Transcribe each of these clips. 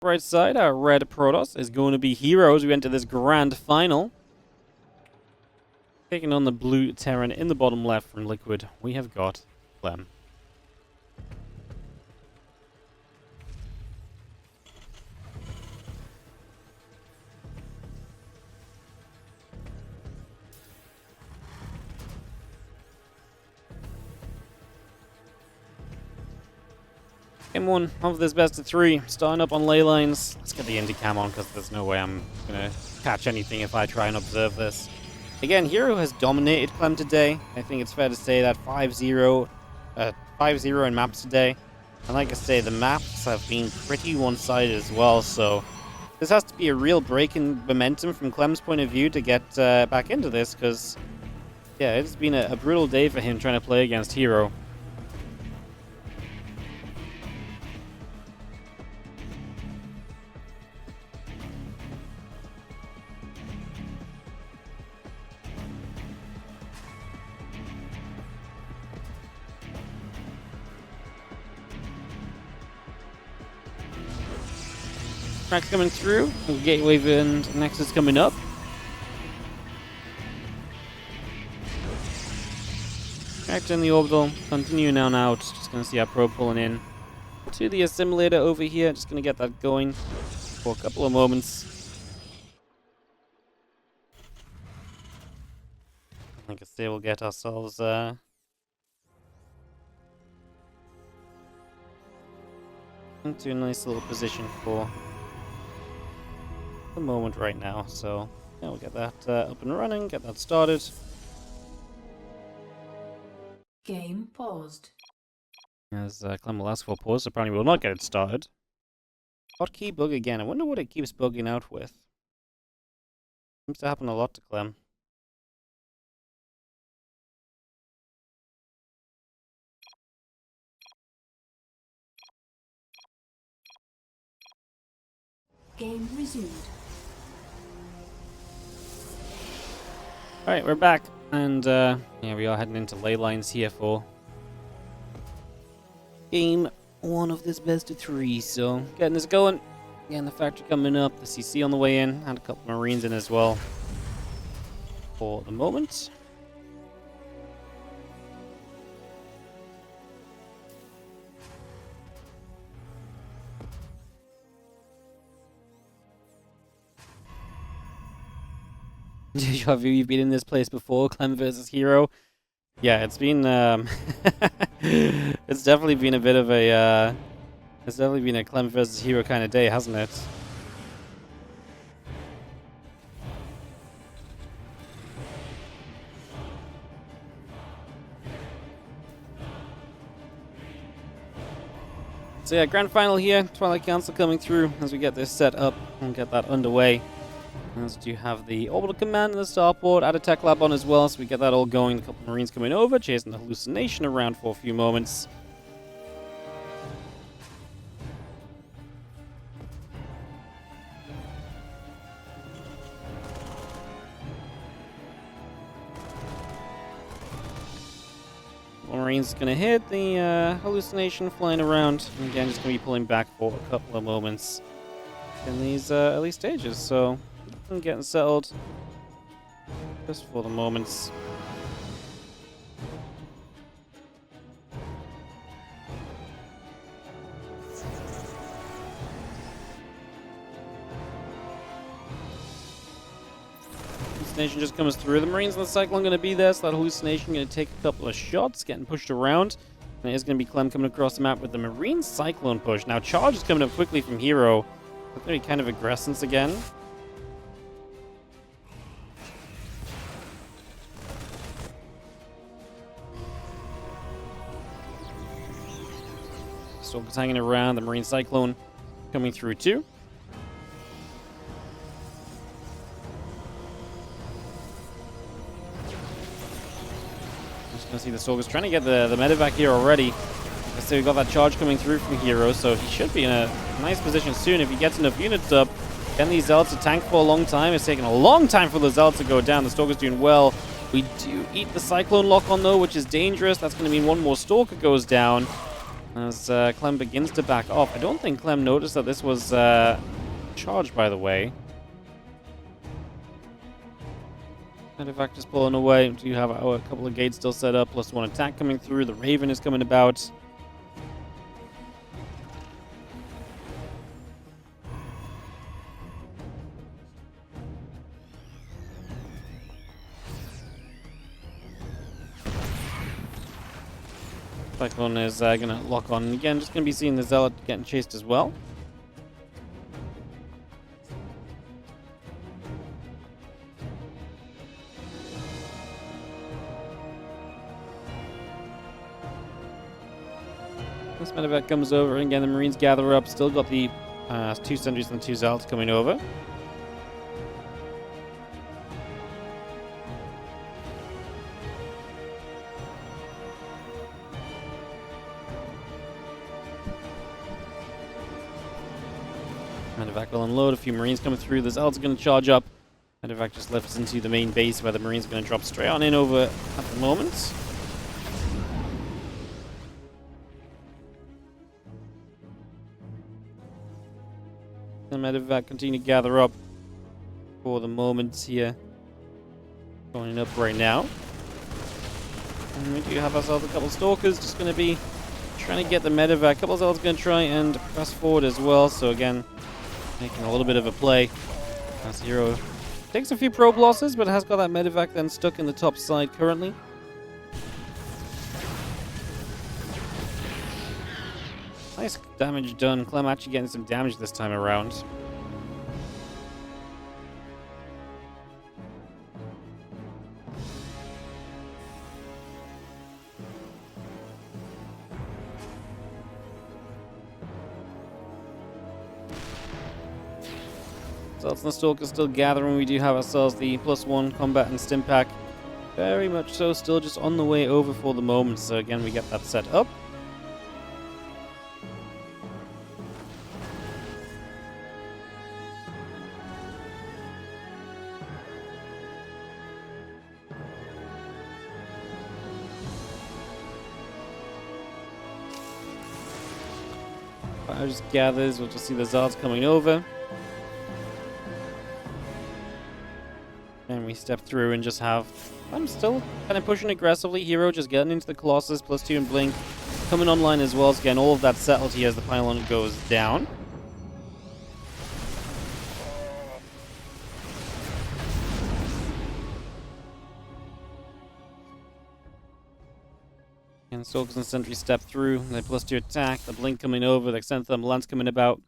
Right side, our red Protoss is going to be herO as we enter this grand final. Taking on the blue Terran in the bottom left from Liquid, we have got Clem. Game one of this best of three, starting up on ley lines. Let's get the indie cam on because there's no way I'm going to catch anything if I try and observe this. Again, herO has dominated Clem today. I think it's fair to say that 5-0 in maps today. And like I say, the maps have been pretty one-sided as well, so this has to be a real break in momentum from Clem's point of view to get back into this, because yeah, it's been a brutal day for him trying to play against herO. Tracks coming through, Gateway and Nexus coming up. Back in the orbital, continuing on out. Just gonna see our probe pulling in to the assimilator over here. Just gonna get that going for a couple of moments. Like I say, we'll get ourselves into a nice little position for the moment right now, so yeah, we'll get that up and running, get that started. Game paused. As Clem will ask for a pause, so apparently we'll not get it started. Hotkey bug again. I wonder what it keeps bugging out with. Seems to happen a lot to Clem. Game resumed. Alright, we're back, and yeah, we are heading into ley lines here for game one of this best of three, so getting this going. Again, the factory coming up, the CC on the way in, and a couple of Marines in as well for the moment. Deja vu, you've been in this place before, Clem versus herO. Yeah, it's been it's definitely been a bit of a it's definitely been a Clem versus herO kind of day, hasn't it? So yeah, grand final here, Twilight Council coming through as we get this set up and get that underway. As do have the orbital command and the starport, add a tech lab on as well, so we get that all going. A couple of Marines coming over, chasing the hallucination around for a few moments. Marines gonna hit the hallucination flying around, and again just gonna be pulling back for a couple of moments in these early stages. So getting settled just for the moments. Hallucination just comes through. The Marines and the Cyclone going to be there, so that hallucination going to take a couple of shots, getting pushed around. And it is going to be Clem coming across the map with the Marine Cyclone push. Now charge is coming up quickly from herO. It's going to be kind of aggressance again. Stalker's hanging around, the Marine Cyclone coming through too. Just gonna see the Stalker's trying to get the medevac here already. I say we got that charge coming through from herO, so he should be in a nice position soon if he gets enough units up. Can these Zealots to tank for a long time? It's taking a long time for the Zealots to go down. The Stalker's doing well. We do eat the Cyclone lock on though, which is dangerous. That's going to mean one more Stalker goes down. As Clem begins to back off. I don't think Clem noticed that this was charged, by the way. Medivac just pulling away. We do have a couple of gates still set up. +1 attack coming through. The Raven is coming about. Cyclone is going to lock on. And again, just going to be seeing the Zealot getting chased as well. This medevac comes over, and again, the Marines gather up. Still got the 2 sentries and 2 Zealots coming over. Medevac will unload. A few Marines coming through. The Zealots are going to charge up. Medevac just lifts into the main base where the Marines are going to drop straight on in over at the moment. The medevac continue to gather up for the moment here. Going up right now. And we do have ourselves a couple of stalkers just going to be trying to get the medevac. A couple of Zealots going to try and press forward as well. So again, making a little bit of a play. As herO takes a few probe losses, but has got that medevac then stuck in the top side currently. Nice damage done. Clem actually getting some damage this time around. Zealots and the Stalkers still gathering. We do have ourselves the +1 combat and stim pack. Very much so, still just on the way over for the moment. So again, we get that set up. Fire just gathers. We'll just see the Zealots coming over. And we step through and just have... I'm still kind of pushing aggressively. herO just getting into the Colossus, +2 and Blink. Coming online as well. So again, all of that settled here as the pylon goes down. And Stalkers and Sentries step through. The +2 attack. The Blink coming over. The Xanthum Lance coming about.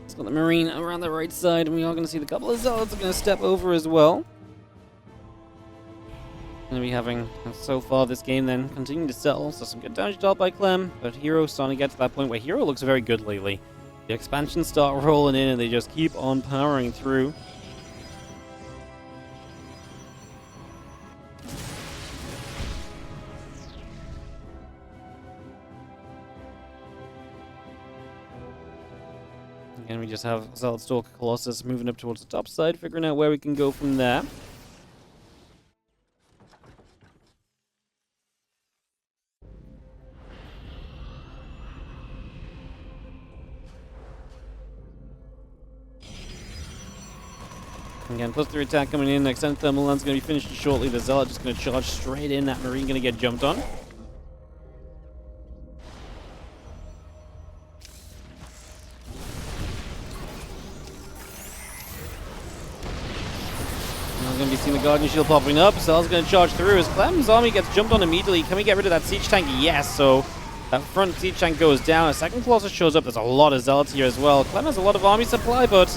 It's got the Marine around the right side, and we are going to see the couple of Zealots are going to step over as well. Going to be having, so far this game then, continuing to settle. So some good damage dealt by Clem, but herO starting to get to that point where herO looks very good lately. The expansions start rolling in, and they just keep on powering through. Again, we just have Zealot Stalker Colossus moving up towards the top side, figuring out where we can go from there. Again, +3 attack coming in. Extended Thermal Lance going to be finished shortly. The Zealot just going to charge straight in. That Marine going to get jumped on. We're going to be seeing the Guardian Shield popping up. Zealot's going to charge through as Clem's army gets jumped on immediately. Can we get rid of that Siege Tank? Yes, so that front Siege Tank goes down. A second Colossus shows up. There's a lot of Zealots here as well. Clem has a lot of army supply, but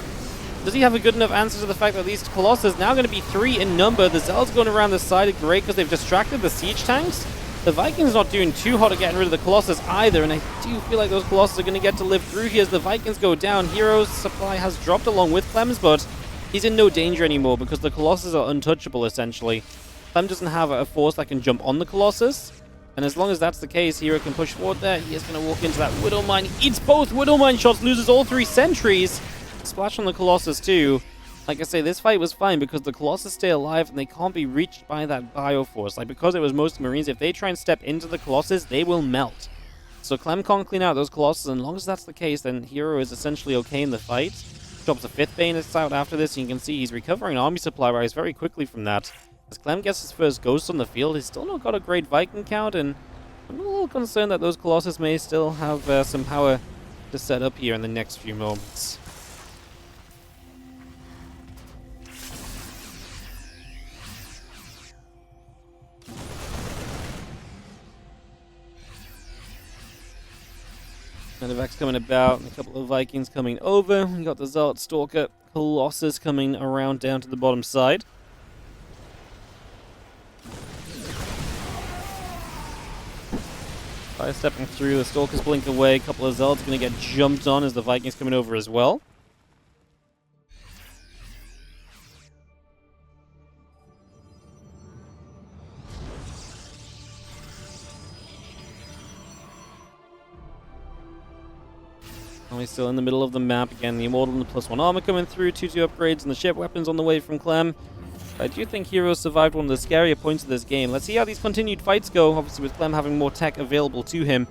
does he have a good enough answer to the fact that these Colossus now going to be 3 in number? The Zealots going around the side are great because they've distracted the Siege Tanks. The Vikings not doing too hot at getting rid of the Colossus either, and I do feel like those Colossus are going to get to live through here as the Vikings go down. herO's supply has dropped along with Clem's, but he's in no danger anymore because the Colossus are untouchable, essentially. Clem doesn't have a force that can jump on the Colossus. And as long as that's the case, herO can push forward there. He is going to walk into that Widow Mine. Eats both Widow Mine shots, loses all 3 sentries. Splash on the Colossus too. Like I say, this fight was fine because the Colossus stay alive and they can't be reached by that Bioforce. Like, because it was most Marines, if they try and step into the Colossus, they will melt. So Clem can't clean out those Colossus, and as long as that's the case, then herO is essentially okay in the fight. Drops a 5th Bayonet out after this, and you can see he's recovering army supply rise very quickly from that. As Clem gets his first Ghost on the field, he's still not got a great Viking count, and I'm a little concerned that those Colossus may still have some power to set up here in the next few moments. Medevacs coming about, a couple of Vikings coming over. We got the Zealot Stalker Colossus coming around down to the bottom side. Fire stepping through, the Stalkers blink away, a couple of Zealots going to get jumped on as the Vikings coming over as well. And we're still in the middle of the map. Again, the Immortal and the +1 armor coming through, 2-2 upgrades, and the ship weapons on the way from Clem. I do think herO survived one of the scarier points of this game. Let's see how these continued fights go. Obviously, with Clem having more tech available to him,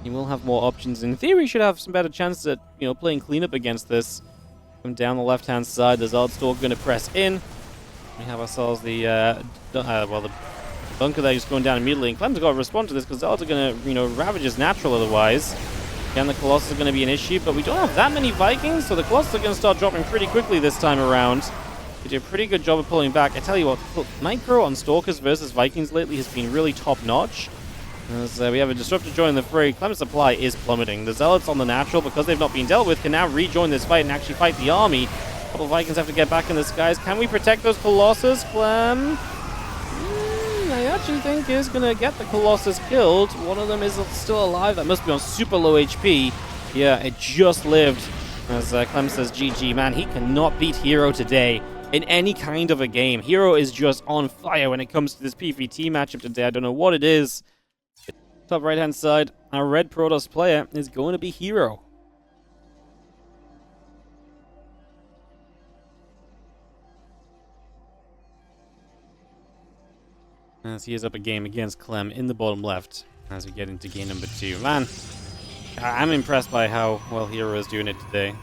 he will have more options. In theory, he should have some better chances at, playing cleanup against this. From down the left-hand side, the Zealot Stalker going to press in. We have ourselves the bunker there just going down immediately. And Clem's got to respond to this because Zealots are going to, ravage his natural otherwise. Again, the Colossus are going to be an issue, but we don't have that many Vikings, so the Colossus are going to start dropping pretty quickly this time around. We did a pretty good job of pulling back. I tell you what, micro on Stalkers versus Vikings lately has been really top-notch. As we have a Disruptor joining the fray, Clem's supply is plummeting. The Zealots on the natural, because they've not been dealt with, can now rejoin this fight and actually fight the army. A couple of Vikings have to get back in the skies. Can we protect those Colossus, Clem? I actually think is going to get the Colossus killed. One of them is still alive. That must be on super low HP. Yeah, it just lived. As Clem says, GG. Man, he cannot beat herO today in any kind of a game. herO is just on fire when it comes to this PvT matchup today. I don't know what it is. Top right-hand side, our red Protoss player is going to be herO. As he is up a game against Clem in the bottom left as we get into game number 2. Man, I'm impressed by how well herO is doing it today.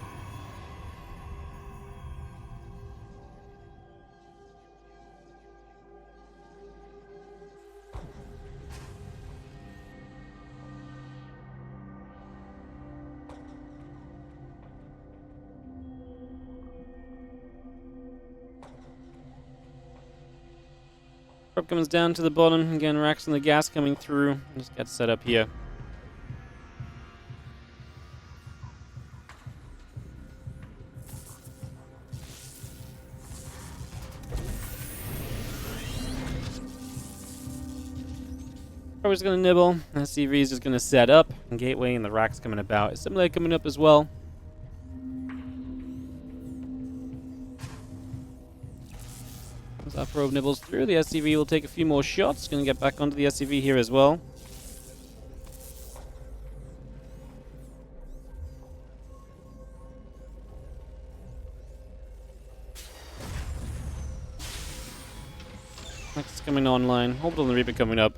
Prop comes down to the bottom. Again, racks on the gas coming through. Just get set up here. Prop is going to nibble. SCV is just going to set up. And Gateway and the racks coming about. Assimilator coming up as well. As that probe nibbles through, the SCV will take a few more shots. Going to get back onto the SCV here as well. Next coming online. Hold on the Reaper coming up.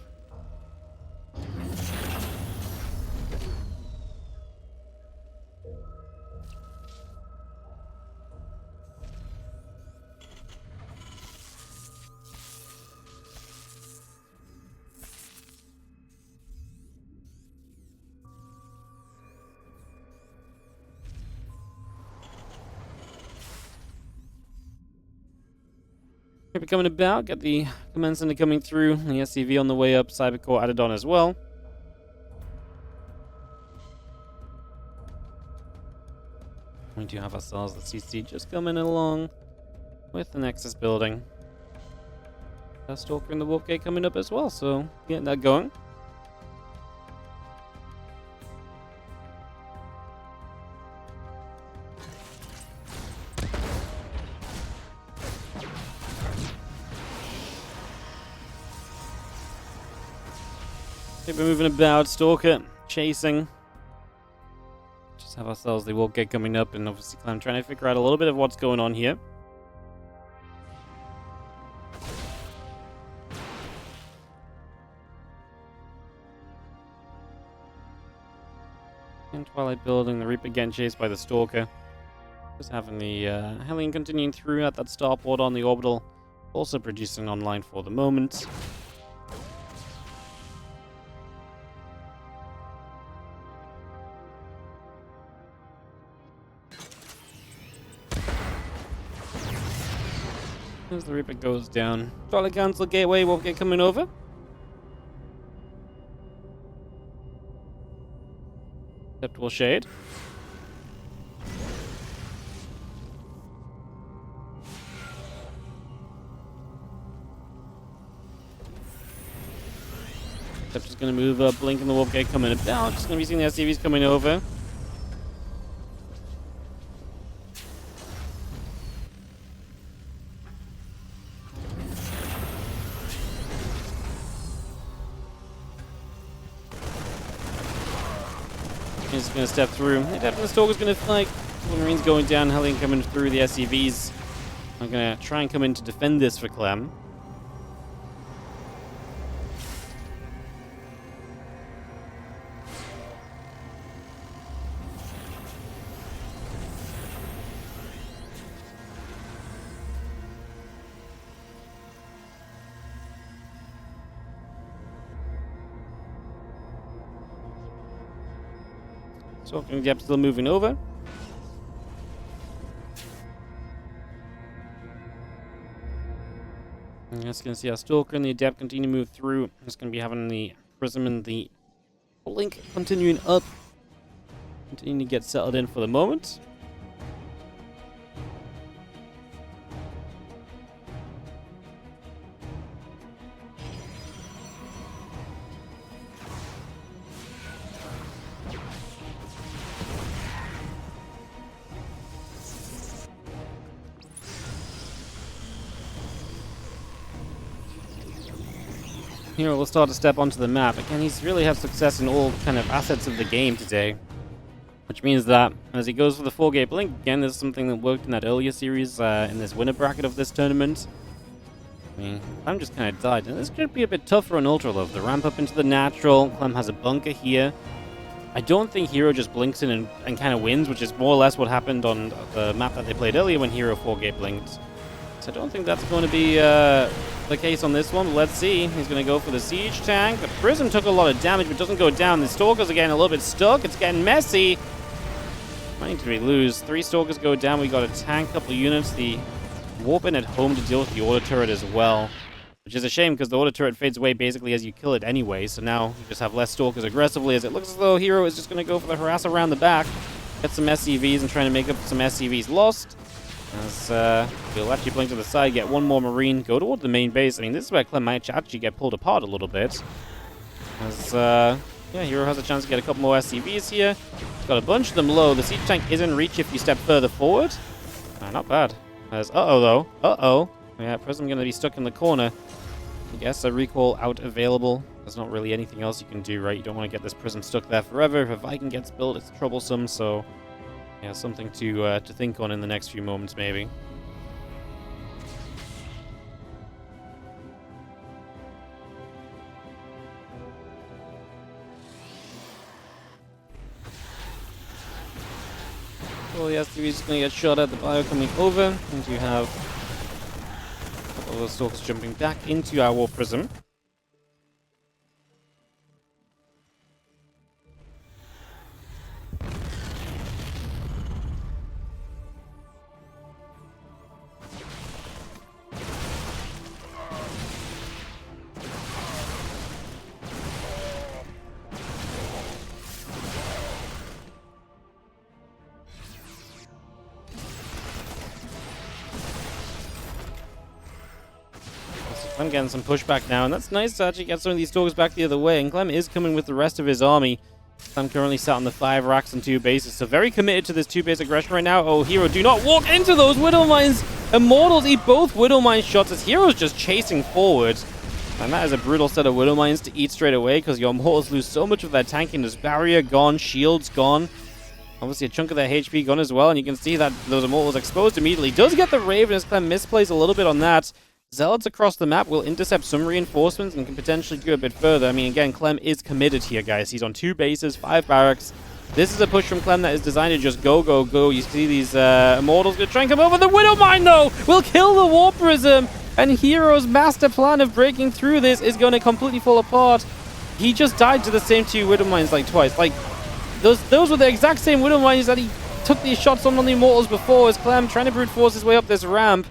Reaper coming about, get the Command Center coming through, the SCV on the way up, Cybercore added on as well. We do have ourselves the CC just coming along with the Nexus building. Stalker and the Warp Gate coming up as well, so getting that going. Keep moving about, Stalker, chasing. Just have ourselves the Warp Gate coming up, and obviously Clem trying to figure out a little bit of what's going on here. And Twilight building, the Reaper getting chased by the Stalker. Just having the Hellion continuing through at that starport on the orbital. Also producing online for the moment. As the Reaper goes down. Twilight Council Gateway won't get coming over. Acceptable shade. Just going to move up, Blink and the Warp Gate coming about. Just going to be seeing the SCVs coming over. He's going to step through. The Stalker's going to fight. The Marine's going down, Hellion coming through the SCVs. I'm going to try and come in to defend this for Clem. So, yep, still moving over. And just going to see our Stalker and the Adept continue to move through. Just going to be having the Prism and the Blink continuing up. Continuing to get settled in for the moment. herO will start to step onto the map. Again, he's really had success in all kind of assets of the game today. Which means that as he goes for the 4-gate Blink, again, there's something that worked in that earlier series in this winner bracket of this tournament. I mean, Clem just kind of died. And this could be a bit tougher on Ultra Love. The ramp up into the natural. Clem has a bunker here. I don't think herO just blinks in and kind of wins, which is more or less what happened on the map that they played earlier when herO 4-gate blinked. So I don't think that's going to be the case on this one, but let's see. He's going to go for the Siege Tank. The Prism took a lot of damage, but doesn't go down. The Stalkers are getting a little bit stuck. It's getting messy. Might need to lose. 3 Stalkers go down. We got a tank, couple units. The Warp in at home to deal with the Auto Turret as well, which is a shame because the Auto Turret fades away basically as you kill it anyway. So now you just have less Stalkers aggressively, as it looks as though herO is just going to go for the harass around the back, get some SCVs and trying to make up some SCVs lost. As we'll actually blink to the side, get one more Marine, go toward the main base. I mean, this is where Clem might actually get pulled apart a little bit. As, yeah, herO has a chance to get a couple more SCVs here. Got a bunch of them low. The Siege Tank is in reach if you step further forward. Not bad. As, uh-oh, though. Uh-oh. Yeah, Prism going to be stuck in the corner. I guess a recall out available. There's not really anything else you can do, right? You don't want to get this Prism stuck there forever. If a Viking gets built, it's troublesome, so... yeah, something to think on in the next few moments, maybe. Well, the STV is going to get shot at, the bio coming over, and you have a couple of those Stalkers jumping back into our War Prism. Clem getting some pushback now, and that's nice to actually get some of these Stalkers back the other way, and Clem is coming with the rest of his army. Clem currently sat on the 5 racks and 2 bases, so very committed to this 2-base aggression right now. Oh, herO, do not walk into those Widow Mines! Immortals eat both Widow Mine shots as herO's just chasing forward. And that is a brutal set of Widow Mines to eat straight away, because your Immortals lose so much of their tankiness. Barrier gone, shields gone. Obviously a chunk of their HP gone as well, and you can see that those Immortals exposed immediately. Does get the Raven as Clem misplays a little bit on that. Zealots across the map will intercept some reinforcements and can potentially go a bit further. I mean, again, Clem is committed here, guys. He's on 2 bases, 5 barracks. This is a push from Clem that is designed to just go, go, go. You see these Immortals going to try and come over. The Widow Mine, though, will kill the War Prism. And herO's master plan of breaking through this is going to completely fall apart. He just died to the same 2 Widow Mines like twice. Like, those were the exact same Widow Mines that he took these shots on the Immortals before, as Clem trying to brute force his way up this ramp.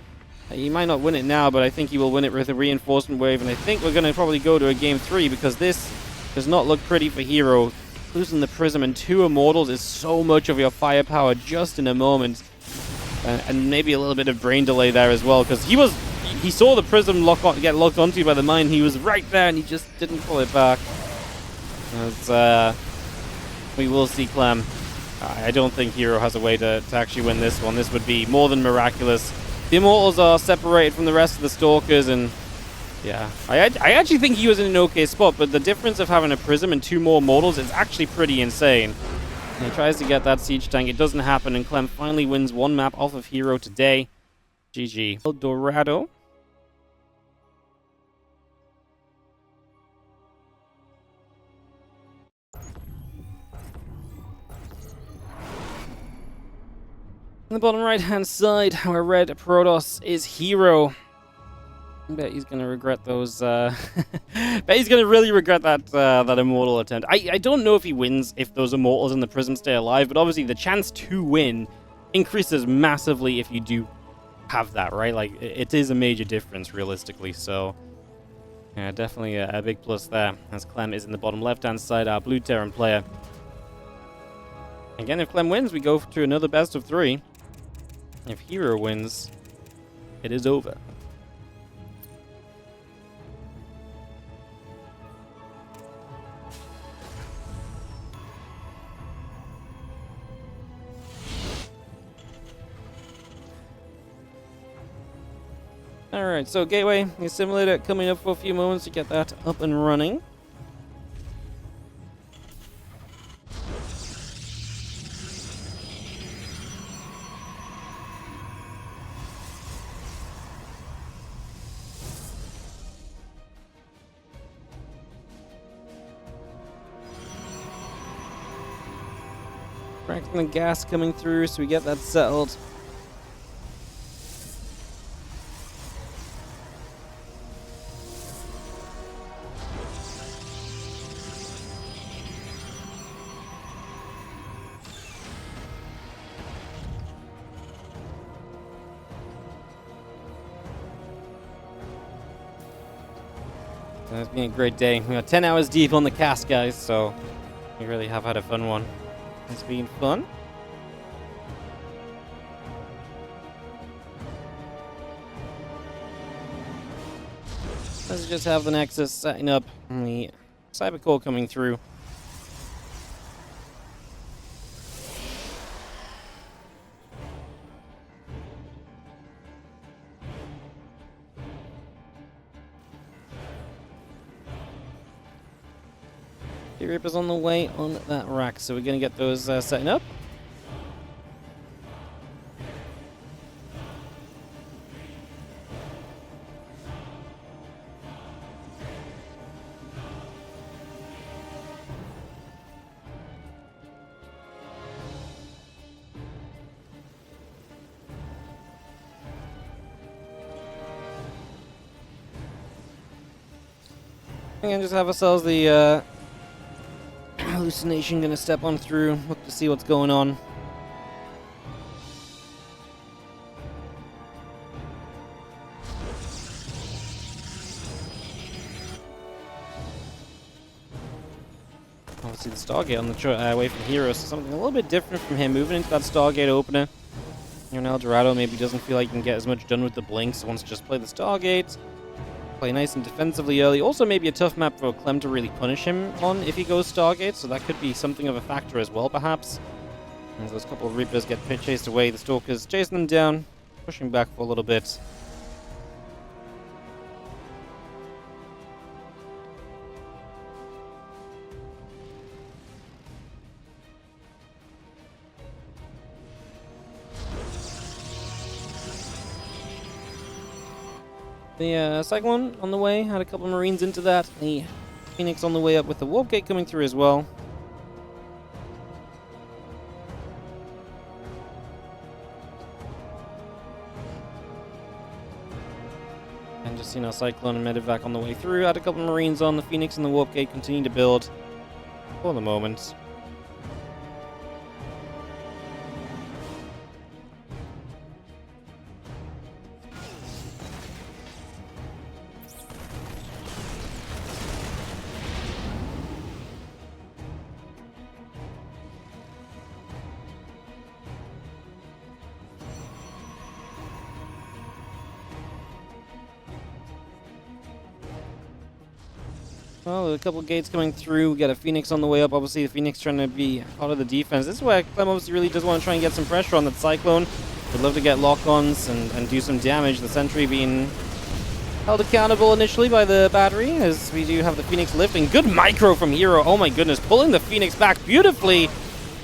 He might not win it now, but I think he will win it with a reinforcement wave. And I think we're going to probably go to a game 3, because this does not look pretty for herO. Losing the Prism and 2 Immortals is so much of your firepower just in a moment. And maybe a little bit of brain delay there as well, because he saw the Prism get locked onto by the mine. He was right there, and he just didn't pull it back. As we will see Clem. I don't think herO has a way to actually win this one. This would be more than miraculous. The Immortals are separated from the rest of the Stalkers, and yeah, I actually think he was in an okay spot, but the difference of having a Prism and 2 more Immortals is actually pretty insane. And he tries to get that Siege Tank. It doesn't happen, and Clem finally wins 1 map off of herO today. GG. El Dorado. On the bottom right-hand side, our red Protoss is herO. I bet he's gonna regret those. Bet he's gonna really regret that Immortal attempt. I don't know if he wins if those Immortals and the Prism stay alive, but obviously the chance to win increases massively if you do have that, right? Like, it is a major difference realistically. So yeah, definitely a big plus there. As Clem is in the bottom left-hand side, our blue Terran player. Again, if Clem wins, we go to another best of 3. If herO wins, it is over. Alright, so Gateway, the simulator coming up for a few moments to get that up and running. Cracking the gas coming through, so we get that settled. It's been a great day. We got 10 hours deep on the cast, guys, so we really have had a fun one. It's been fun. Let's just have the Nexus setting up and the Cybercore coming through. The Reaper's on the way on that rack, so we're going to get those setting up. And just have ourselves the hallucination. Gonna step on through, look to see what's going on. Obviously the Stargate on the way from herO, so something a little bit different from him, moving into that Stargate opener. Here in El Dorado maybe doesn't feel like he can get as much done with the blink, so wants to just play the Stargate. Play nice and defensively early. Also maybe a tough map for Clem to really punish him on if he goes Stargate, so that could be something of a factor as well, perhaps. As those couple of Reapers get chased away, the Stalkers chasing them down, pushing back for a little bit. The Cyclone on the way, had a couple of Marines into that. The Phoenix on the way up with the Warp Gate coming through as well. And just seen our Cyclone and Medevac on the way through. Had a couple of Marines on. The Phoenix and the Warp Gate continue to build for the moment. Well, a couple of gates coming through. We got a Phoenix on the way up. Obviously, the Phoenix trying to be part of the defense. This is where Clem obviously really does want to try and get some pressure on that Cyclone. Would love to get lock-ons and do some damage. The Sentry being held accountable initially by the battery, as we do have the Phoenix lifting. Good micro from herO. Oh my goodness, pulling the Phoenix back beautifully.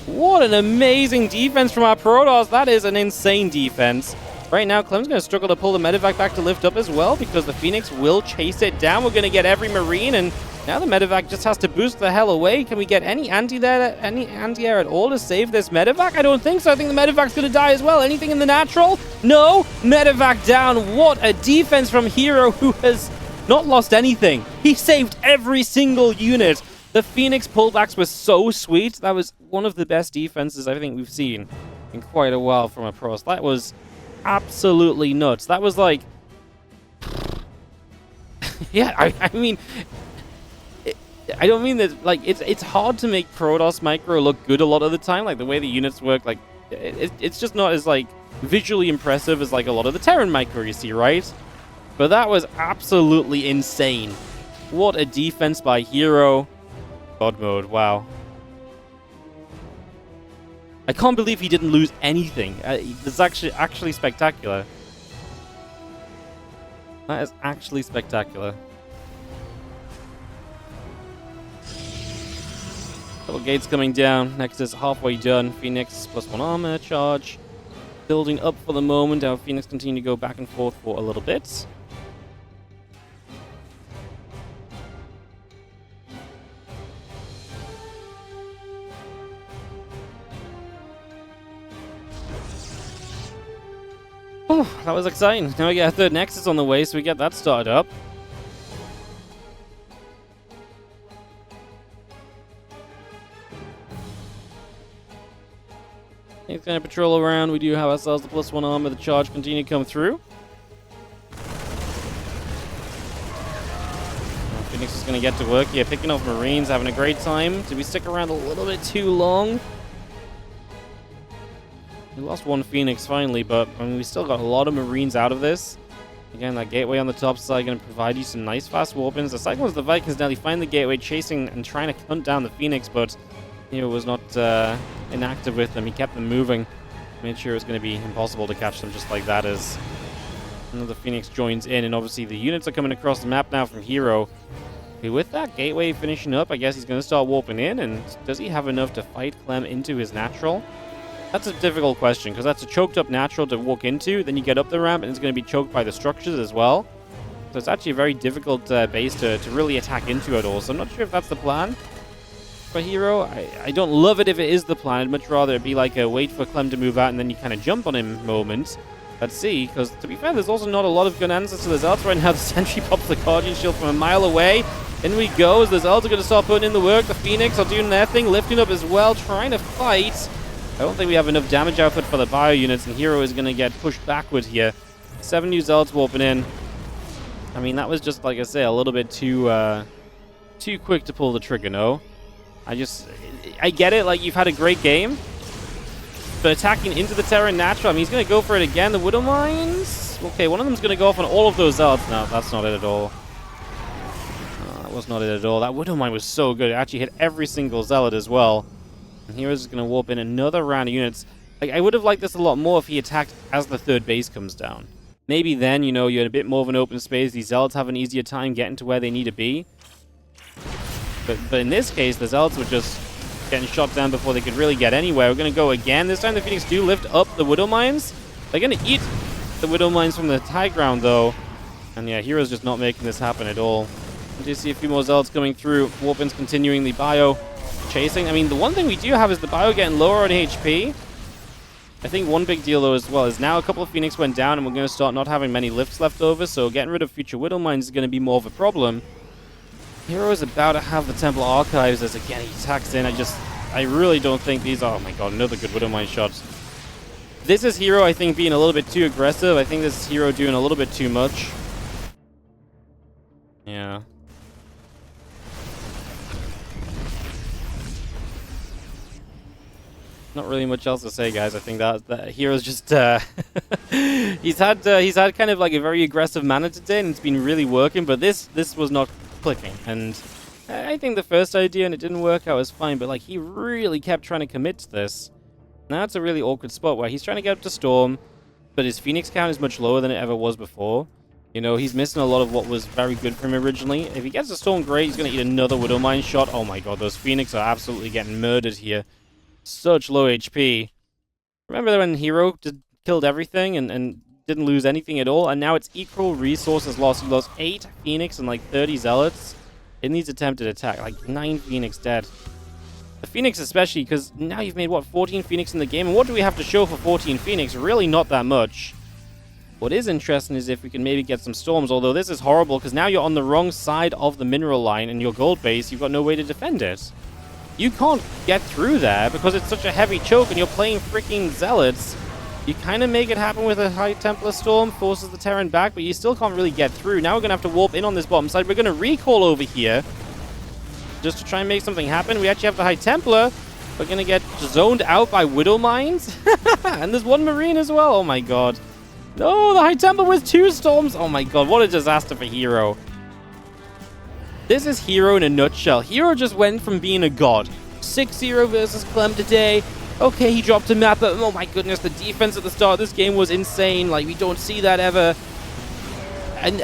What an amazing defense from our Protoss. That is an insane defense. Right now, Clem's going to struggle to pull the Medevac back to lift up as well, because the Phoenix will chase it down. We're going to get every Marine, and now the Medevac just has to boost the hell away. Can we get any anti-air at all to save this Medevac? I don't think so. I think the Medevac's going to die as well. Anything in the natural? No. Medevac down. What a defense from herO, who has not lost anything. He saved every single unit. The Phoenix pullbacks were so sweet. That was one of the best defenses I think we've seen in quite a while from a Protoss. That was absolutely nuts. That was like... yeah, I mean... I don't mean that, like, it's hard to make Protoss micro look good a lot of the time, like the way the units work, like, it's just not as, like, visually impressive as, like, a lot of the Terran micro you see, right? But that was absolutely insane. What a defense by herO. God mode, wow. I can't believe he didn't lose anything. It's actually spectacular. That is actually spectacular. Couple gates coming down. Next is halfway done. Phoenix +1 armor charge. Building up for the moment. Our Phoenix continue to go back and forth for a little bit. Oh, that was exciting. Now we get a third Nexus on the way, so we get that started up. He's going to patrol around. We do have ourselves the +1 armor. The charge continue to come through. Phoenix is going to get to work here, picking off Marines, having a great time. Did we stick around a little bit too long? We lost one Phoenix finally, but I mean, we still got a lot of Marines out of this. Again, that gateway on the top side going to provide you some nice fast warp-ins. The Cyclones, the Vikings nearly find the gateway, chasing and trying to hunt down the Phoenix, but herO was not inactive with them. He kept them moving. Made sure it was going to be impossible to catch them just like that as another Phoenix joins in. And obviously the units are coming across the map now from herO. Okay, with that gateway finishing up, I guess he's going to start warping in. And does he have enough to fight Clem into his natural? That's a difficult question, because that's a choked up natural to walk into. Then you get up the ramp and it's going to be choked by the structures as well. So it's actually a very difficult base to really attack into at all. So I'm not sure if that's the plan for herO. I don't love it if it is the plan. I'd much rather it be like a wait for Clem to move out and then you kind of jump on him moment. Let's see, because to be fair, there's also not a lot of good answers to the Zealots right now. The Sentry pops the Guardian Shield from a mile away. In we go, as the Zealots are going to start putting in the work. The Phoenix are doing their thing, lifting up as well, trying to fight. I don't think we have enough damage output for the bio units, and herO is going to get pushed backward here. 7 new Zealots warping in. I mean, that was just, like I say, a little bit too quick to pull the trigger, no? I get it, like, you've had a great game, but attacking into the Terran natural, I mean, he's going to go for it again. The Widow Mines? Okay, one of them's going to go off on all of those Zealots. No, that's not it at all. That was not it at all. That Widow Mine was so good. It actually hit every single Zealot as well. And hero's going to warp in another round of units. Like, I would have liked this a lot more if he attacked as the third base comes down. Maybe then, you know, you're in a bit more of an open space. These Zealots have an easier time getting to where they need to be. But in this case, the Zealots were just getting shot down before they could really get anywhere. We're going to go again. This time the Phoenix do lift up the Widow Mines. They're going to eat the Widow Mines from the high ground, though. And yeah, hero's just not making this happen at all. We do see a few more Zealots coming through. Warpin's continuing the bio chasing. I mean, the one thing we do have is the bio getting lower on HP. I think one big deal, though, as well, is now a couple of Phoenix went down, and we're going to start not having many lifts left over, so getting rid of future Widow Mines is going to be more of a problem. herO is about to have the Temple Archives as, again, he attacks in. I really don't think these are... Oh my god, another good Widow Mine shot. This is herO, I think, being a little bit too aggressive. I think this is herO doing a little bit too much. Yeah. Not really much else to say, guys. I think that herO's just he's had kind of like a very aggressive manner today, and it's been really working. But this was not clicking, and I think the first idea and it didn't work out was fine. But like he really kept trying to commit to this. Now it's a really awkward spot where he's trying to get up to Storm, but his Phoenix count is much lower than it ever was before. You know, he's missing a lot of what was very good for him originally. If he gets a Storm, great. He's going to eat another Widow Mine shot. Oh my god, those Phoenix are absolutely getting murdered here. Such low HP. Remember when herO killed everything and didn't lose anything at all? And now it's equal resources lost. He lost 8 Phoenix and like 30 Zealots in these attempted attacks. Like 9 Phoenix dead. The Phoenix especially, because now you've made, what, 14 Phoenix in the game? And what do we have to show for 14 Phoenix? Really not that much. What is interesting is if we can maybe get some Storms, although this is horrible because now you're on the wrong side of the mineral line and your gold base, you've got no way to defend it. You can't get through there because it's such a heavy choke and you're playing freaking Zealots. You kind of make it happen with a High Templar Storm, forces the Terran back, but you still can't really get through. Now we're going to have to warp in on this bottom side. We're going to recall over here just to try and make something happen. We actually have the High Templar. We're going to get zoned out by Widow Mines. And there's one Marine as well. Oh my god. No, the High Templar with 2 Storms. Oh my god, what a disaster for herO. This is herO in a nutshell. herO just went from being a god. 6-0 versus Clem today. Okay, he dropped a map, but oh my goodness, the defense at the start of this game was insane. Like, we don't see that ever. And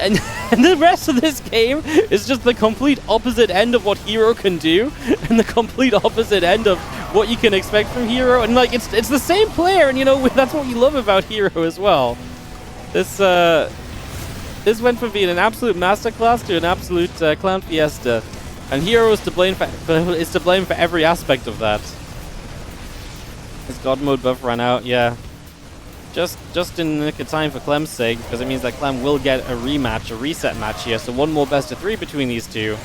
the rest of this game is just the complete opposite end of what herO can do, and the complete opposite end of what you can expect from herO. And like, it's the same player, and you know, that's what we love about herO as well. This went from being an absolute masterclass to an absolute clown fiesta, and herO is to blame for every aspect of that. His God mode buff ran out, yeah. Just in the nick of time for Clem's sake, because it means that Clem will get a rematch, a reset match here. So one more best of 3 between these two.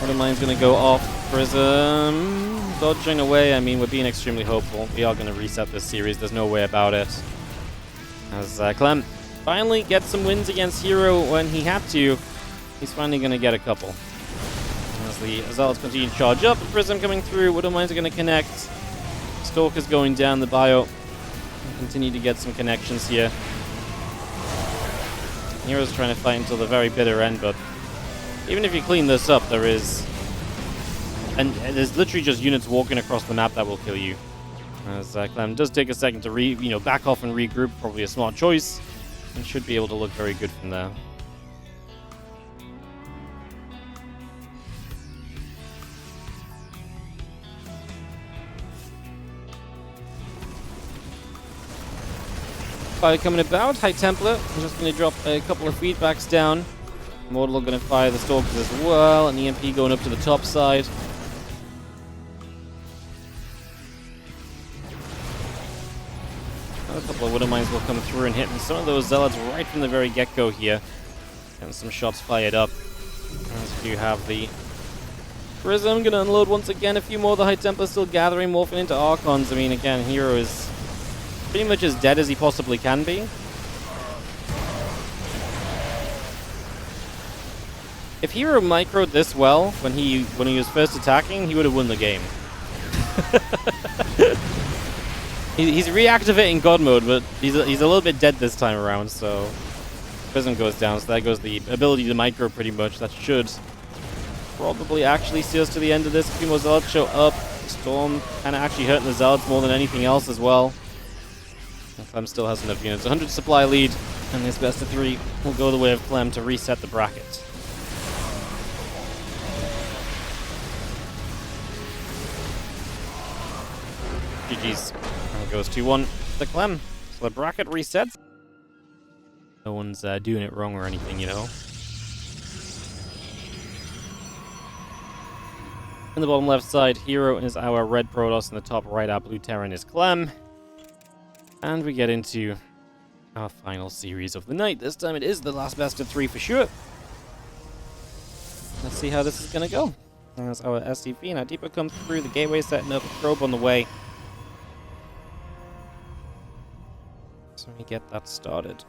Widow Mine's going to go off. Prism dodging away. I mean, we're being extremely hopeful. We are going to reset this series. There's no way about it. As Clem finally gets some wins against herO when he had to, he's finally going to get a couple. As the Zealots continue to charge up, Prism coming through, Widow Mines are going to connect. Stalker's going down the bio. Continue to get some connections here. herO's trying to fight until the very bitter end, but even if you clean this up, there's literally just units walking across the map that will kill you. As Clem does take a second to back off and regroup, probably a smart choice, and should be able to look very good from there. Fire coming about, High Templar. I'm just going to drop a couple of feedbacks down. Mortal going to fire the Stalkers as well, and EMP going up to the top side. A couple of Widow Mines will come through and hit some of those Zealots right from the very get-go here. Getting some shots fired up. As we do have the Prism going to unload once again. A few more. The High Templar still gathering, morphing into Archons. I mean, again, herO is pretty much as dead as he possibly can be. If herO microed this well when he was first attacking, he would have won the game. He's reactivating God mode, but he's a little bit dead this time around, so Prism goes down, so there goes the ability to micro pretty much. That should probably actually see us to the end of this. A few more Zealots show up. Storm kind of actually hurting the Zealots more than anything else as well. Clem still has enough units. 100 supply lead, and this best of 3 will go the way of Clem to reset the bracket. GG's. And it goes 2-1 to Clem. So the bracket resets. No one's doing it wrong or anything, you know. In the bottom left side, herO is our red Protoss. In the top right, our blue Terran is Clem. And we get into our final series of the night. This time it is the last best of 3 for sure. Let's see how this is going to go. As our SCP and our Deeper comes through, the gateway setting up, a probe on the way. So we get that started.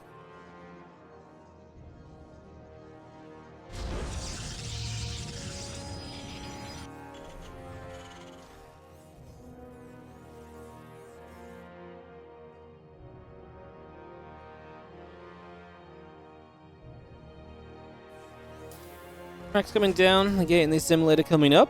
Tracks coming down, the gate and the simulator coming up.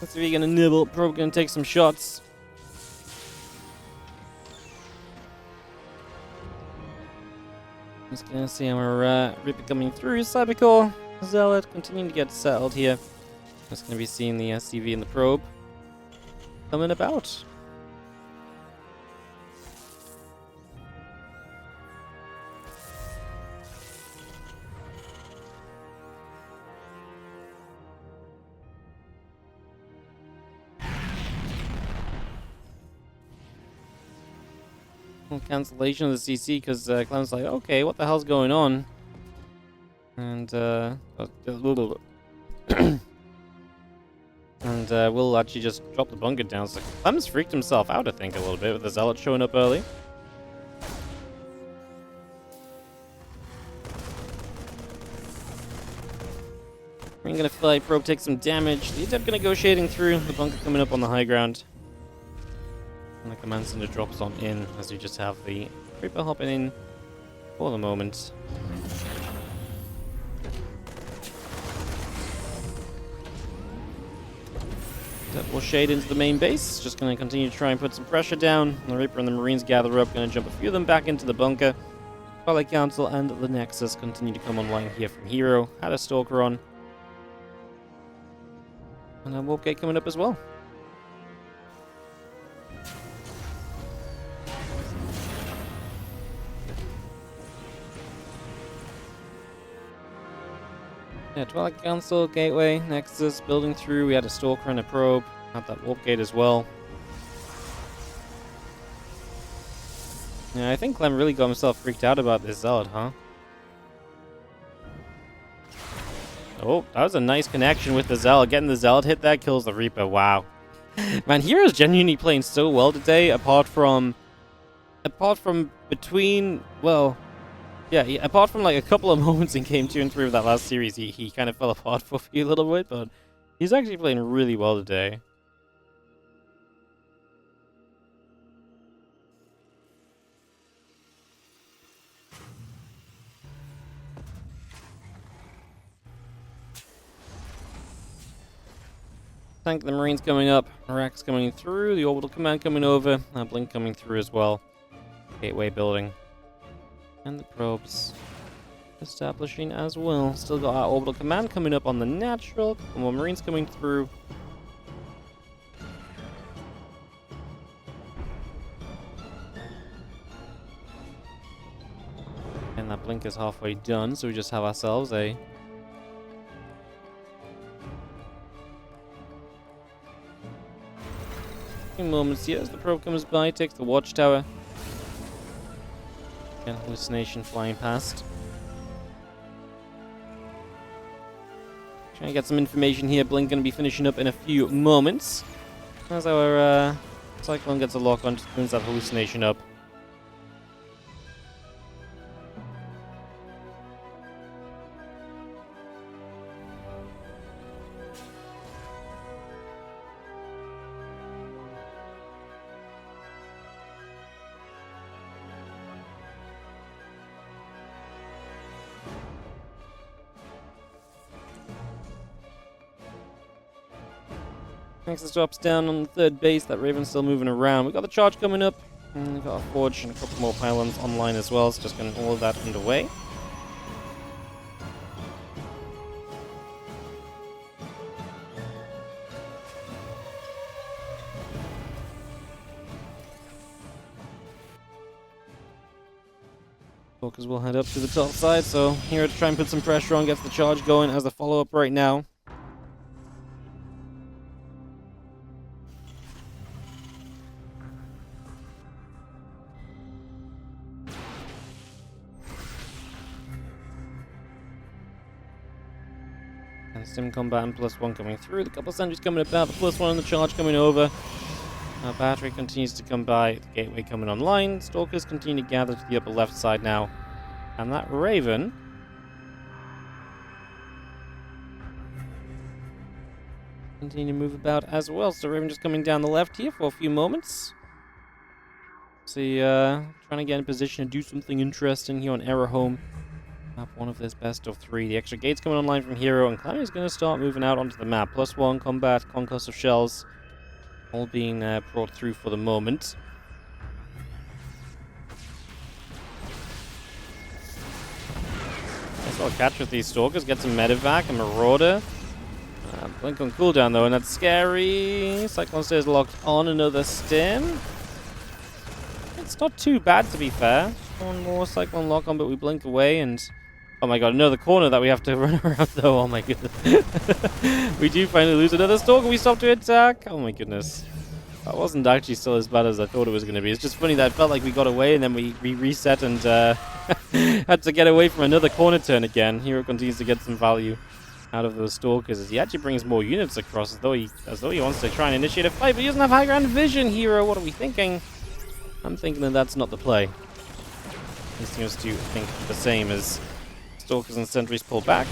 Let's see if you're gonna nibble. Probably gonna take some shots. Just gonna see our Reaper coming through. Cybercore, Zealot continuing to get settled here. Just gonna be seeing the SCV and the probe coming about. Cancellation of the CC because Clem's like, okay, what the hell's going on? And we'll actually just drop the bunker down. So Clem's freaked himself out, I think, a little bit with the Zealot showing up early. We're gonna fight. Probe takes some damage. The Adept negotiating through. The bunker coming up on the high ground. And the command center drops on in as you just have the Reaper hopping in for the moment. That will shade into the main base. Just going to continue to try and put some pressure down. The Reaper and the Marines gather up. Going to jump a few of them back into the bunker. Twilight Council and the Nexus continue to come online here from herO. Had a Stalker on. And a Warp Gate coming up as well. Yeah, Twilight Council, Gateway, Nexus, building through. We had a Stalker and a Probe. Had that Warp Gate as well. Yeah, I think Clem really got himself freaked out about this Zealot, huh? Oh, that was a nice connection with the Zealot. Getting the Zealot hit that kills the Reaper. Wow. Man, hero's genuinely playing so well today, apart from between, well, yeah, apart from like a couple of moments in game 2 and 3 of that last series, he kind of fell apart for a few little bit, but he's actually playing really well today. Tank the Marines coming up, Iraq's coming through, the Orbital Command coming over, Blink coming through as well, Gateway building, and the probes establishing as well. Still got our Orbital Command coming up on the natural, couple more Marines coming through. And that Blink is halfway done, so we just have ourselves a few moments here as the probe comes by, takes the watchtower. Again, hallucination flying past. Trying to get some information here. Blink going to be finishing up in a few moments. As our Cyclone gets a lock on, just brings that hallucination up. Nexus drops down on the third base. That Raven's still moving around. We got the charge coming up. And we got a forge and a couple more pylons online as well. So just getting all of that underway. Focus will head up to the top side, so here to try and put some pressure on, gets the charge going as a follow-up right now. And Sim Combat and +1 coming through, the couple of sentries coming about, the +1 on the charge coming over. Our battery continues to come by, the gateway coming online, Stalkers continue to gather to the upper left side now. And that Raven continue to move about as well. So Raven just coming down the left here for a few moments. See, trying to get in position to do something interesting here on herO. Map 1 of this best of 3. The extra gates coming online from herO, and Clem is going to start moving out onto the map. +1 combat, conquest of shells, all being brought through for the moment. Nice little catch with these Stalkers. Get some medevac and Marauder. Blink on cooldown though, and that's scary. Cyclone Stairs locked on. Another stim. It's not too bad to be fair. One more Cyclone lock on, but we blink away and... Oh my god, another corner that we have to run around though. Oh my goodness. We do finally lose another Stalker. We stop to attack. Oh my goodness. That wasn't actually still as bad as I thought it was going to be. It's just funny that it felt like we got away and then we reset and had to get away from another corner turn again. herO continues to get some value out of those Stalkers as he actually brings more units across as though he wants to try and initiate a fight, but he doesn't have high ground vision. herO, what are we thinking? I'm thinking that that's not the play. He seems to think the same as Stalkers and sentries pull back.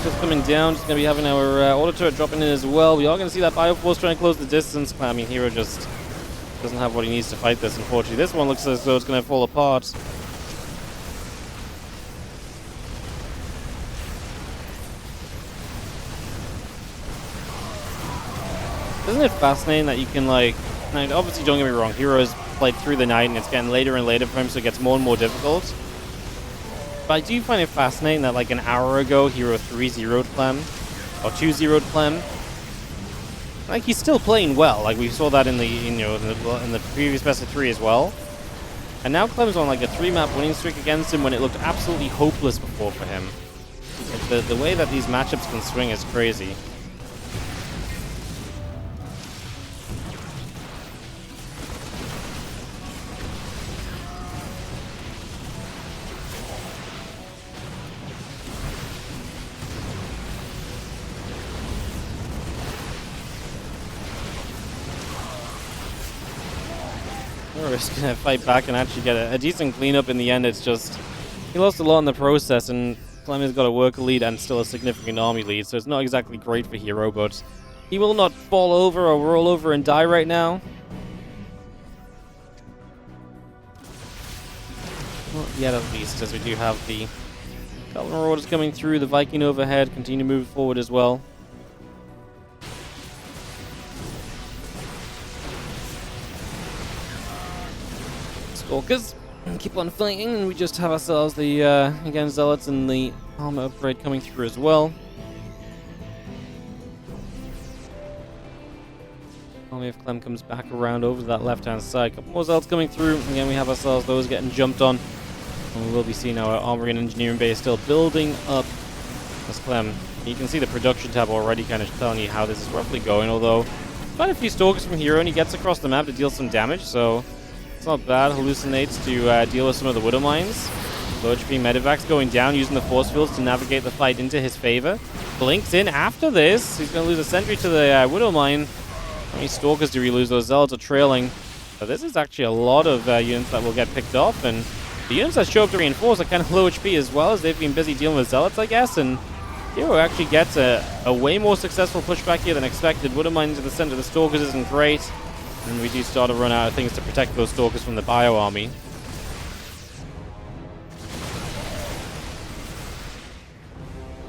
Just coming down, just going to be having our auto turret dropping in as well. We are going to see that Bioforce trying to close the distance. I mean, herO just doesn't have what he needs to fight this, unfortunately. This one looks as though it's going to fall apart. Isn't it fascinating that you can, like... Now, obviously, don't get me wrong, herO's played through the night and it's getting later and later for him, so it gets more and more difficult. But I do find it fascinating that like an hour ago, herO 3-0'd Clem, or 2-0'd Clem. Like he's still playing well. Like we saw that in the in the previous best of 3 as well. And now Clem's on like a 3-map winning streak against him when it looked absolutely hopeless before for him. Like the way that these matchups can swing is crazy. We're just gonna fight back and actually get a decent cleanup in the end. It's just he lost a lot in the process, and Clem has got a worker lead and still a significant army lead, so it's not exactly great for herO, but he will not fall over or roll over and die right now. Not yet, at least, as we do have the Goblin Marauders coming through, the Viking overhead, continue to move forward as well. Stalkers keep on fighting, and we just have ourselves the again Zealots and the armor upgrade coming through as well. Only if Clem comes back around over to that left-hand side. Couple more Zealots coming through. Again, we have ourselves those getting jumped on. And we will be seeing our armory and engineering base still building up. As Clem, you can see the production tab already kind of telling you how this is roughly going, although quite a few Stalkers from herO, and he gets across the map to deal some damage, so it's not bad. Hallucinates to deal with some of the Widow Mines. Low HP Medevac's going down, using the force fields to navigate the fight into his favor. Blinks in after this. He's going to lose a sentry to the Widow Mine. How many Stalkers do we lose? Those Zealots are trailing. So this is actually a lot of units that will get picked off, and the units that show up to reinforce are kind of low HP as well, as they've been busy dealing with Zealots, I guess, and herO actually gets a way more successful pushback here than expected. Widow Mine into the center of the Stalkers isn't great. And we do start to run out of things to protect those Stalkers from the Bio Army.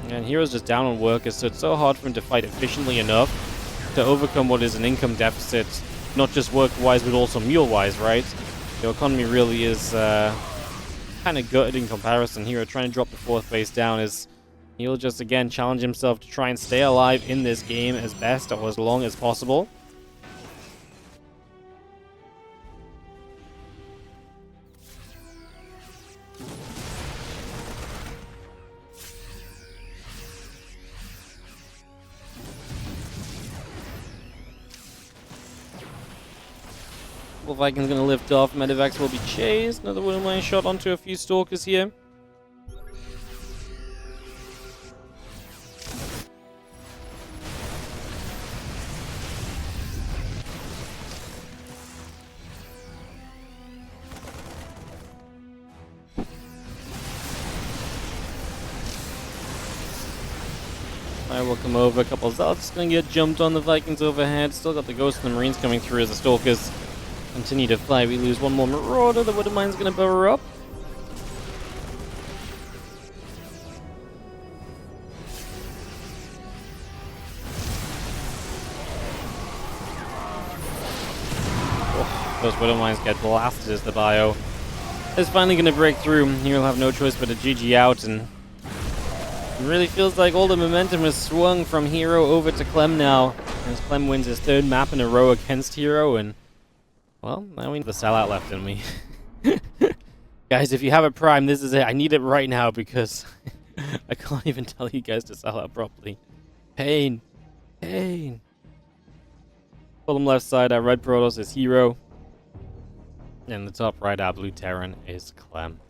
And hero's just down on workers, so it's so hard for him to fight efficiently enough to overcome what is an income deficit, not just work-wise, but also mule-wise, right? The economy really is kind of gutted in comparison. Hero trying to drop the 4th base down is he'll just, again, challenge himself to try and stay alive in this game as best or as long as possible. Viking's going to lift off. Medivacs will be chased. Another Widowmine shot onto a few Stalkers here. Alright, we'll come over. A couple of Zealots going to get jumped on. The Vikings overhead. Still got the Ghosts and the Marines coming through as the Stalkers continue to fly. We lose one more Marauder. The Widowmine's going to bow her up. Oh, those Widowmines get blasted as the bio is finally going to break through. He'll have no choice but to GG out, and it really feels like all the momentum has swung from herO over to Clem now, as Clem wins his 3rd map in a row against herO, and well, now we need the sellout left, don't we? Guys, if you have a Prime, this is it. I need it right now because I can't even tell you guys to sell out properly. Pain. Pain. Bottom left side, our red Protoss is herO. And the top right, our blue Terran is Clem.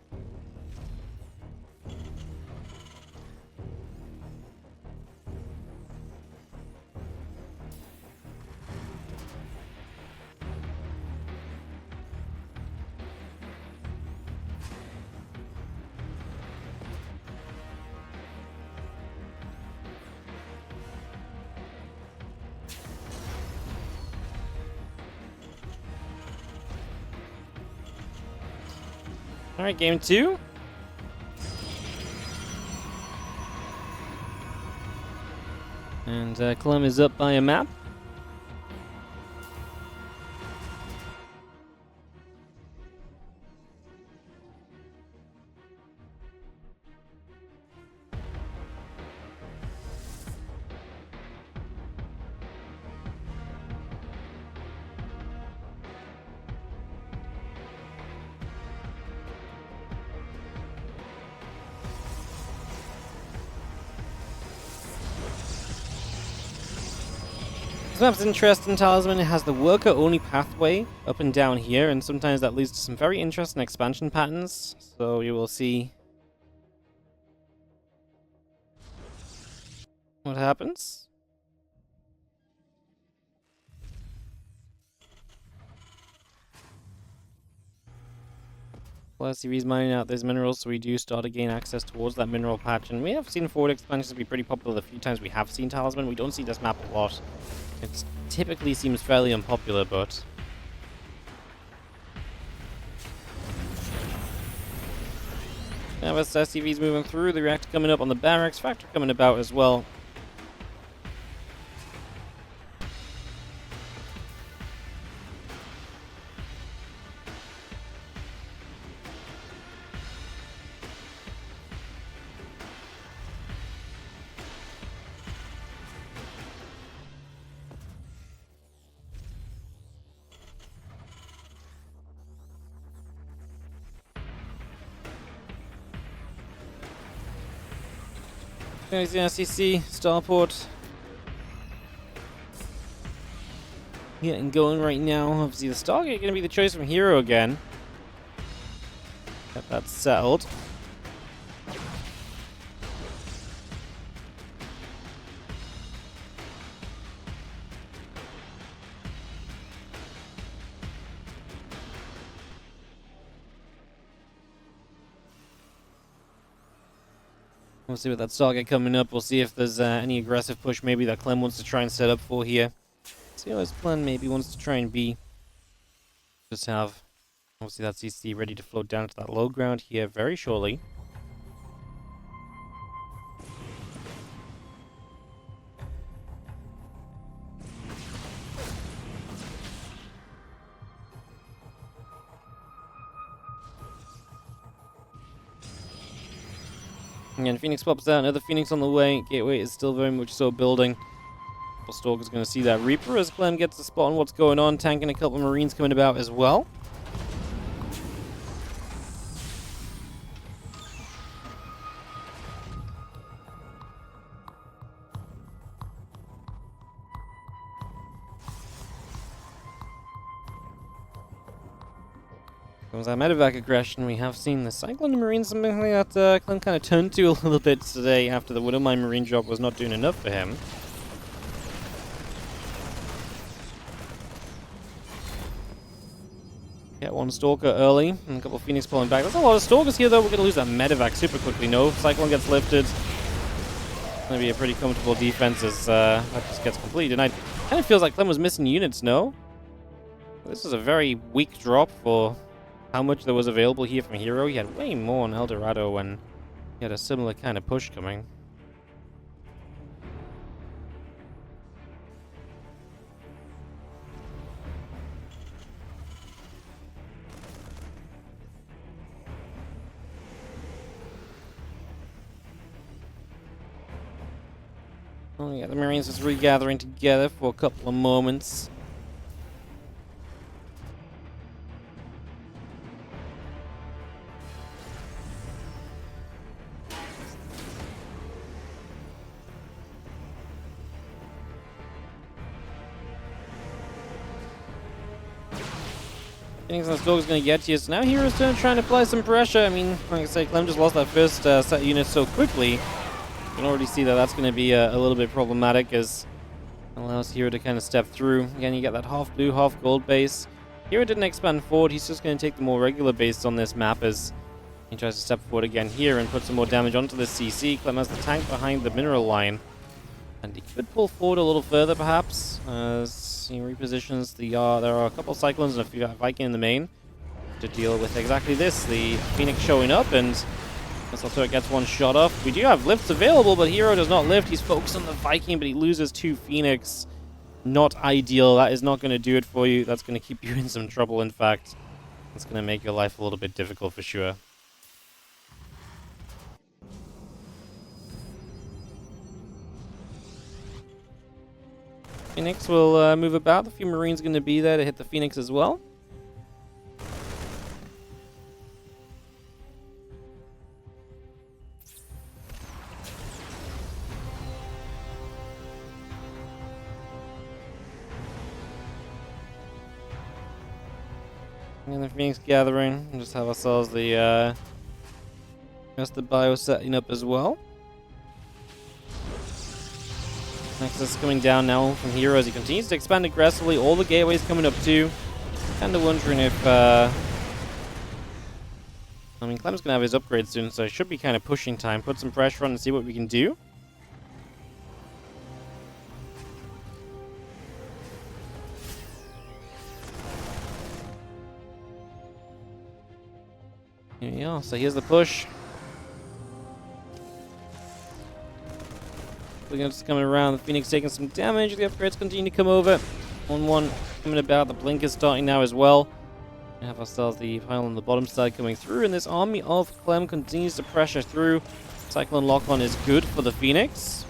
Alright, game 2. And Clem is up by a map. This map's interesting, Talisman. It has the worker-only pathway up and down here, and sometimes that leads to some very interesting expansion patterns. So you will see what happens. Plus, series mining out those minerals, so we do start to gain access towards that mineral patch. And we have seen forward expansions be pretty popular the few times we have seen Talisman. We don't see this map a lot. It typically seems fairly unpopular, but now as SCV's moving through, the reactor coming up on the barracks, factor coming about as well. There's the SCC, Starport. Getting going right now. Obviously, the Stargate going to be the choice from herO again. Get that settled. We'll see what that Stargate coming up. We'll see if there's any aggressive push maybe that Clem wants to try and set up for here. See how his plan maybe wants to try and be. Just have, obviously, that CC ready to float down to that low ground here very shortly. Again, Phoenix pops out, another Phoenix on the way. Gateway is still very much so building. Stalker's going to see that Reaper as Clem gets the spot on what's going on. Tanking a couple of Marines coming about as well. Comes that medevac aggression. We have seen the Cyclone Marines, something that Clem kind of turned to a little bit today after the Widowmine Marine drop was not doing enough for him. Get one Stalker early, and a couple of Phoenix pulling back. There's a lot of Stalkers here, though. We're going to lose that medevac super quickly. No, Cyclone gets lifted. It's going to be a pretty comfortable defense as that just gets completed. And it kind of feels like Clem was missing units, no? This is a very weak drop for how much there was available here from herO. He had way more on Eldorado when he had a similar kind of push coming. Oh yeah, the Marines just regathering together for a couple of moments. Phoenix and Stalker's going to get to you, so now hero's turn trying to apply some pressure. I mean, like I say, Clem just lost that first set of units so quickly. You can already see that that's going to be a little bit problematic as it allows herO to kind of step through. Again, you get that half blue, half gold base. herO didn't expand forward. He's just going to take the more regular base on this map as he tries to step forward again here and put some more damage onto the CC. Clem has the tank behind the mineral line. And he could pull forward a little further, perhaps, as he repositions the... there are a couple of Cyclones and a Viking in the main to deal with exactly this. The Phoenix showing up, and Missile Turret gets one shot off. We do have lifts available, but herO does not lift. He's focused on the Viking, but he loses two Phoenix. Not ideal. That is not going to do it for you. That's going to keep you in some trouble, in fact. It's going to make your life a little bit difficult for sure. Phoenix will move about. A few Marines going to be there to hit the Phoenix as well. And the Phoenix gathering. We'll just have ourselves the bio setting up as well. Nexus coming down now from herO as he continues to expand aggressively. All the gateways coming up too. Kind of wondering if... I mean, Clem's going to have his upgrade soon, so it should be kind of pushing time. Put some pressure on and see what we can do. Here we go. So here's the push. Just coming around, the Phoenix taking some damage, the upgrades continue to come over. 1-1 coming about, the blink is starting now as well. We have ourselves the pile on the bottom side coming through, and this army of Clem continues to pressure through. Cyclone lock-on is good for the Phoenix.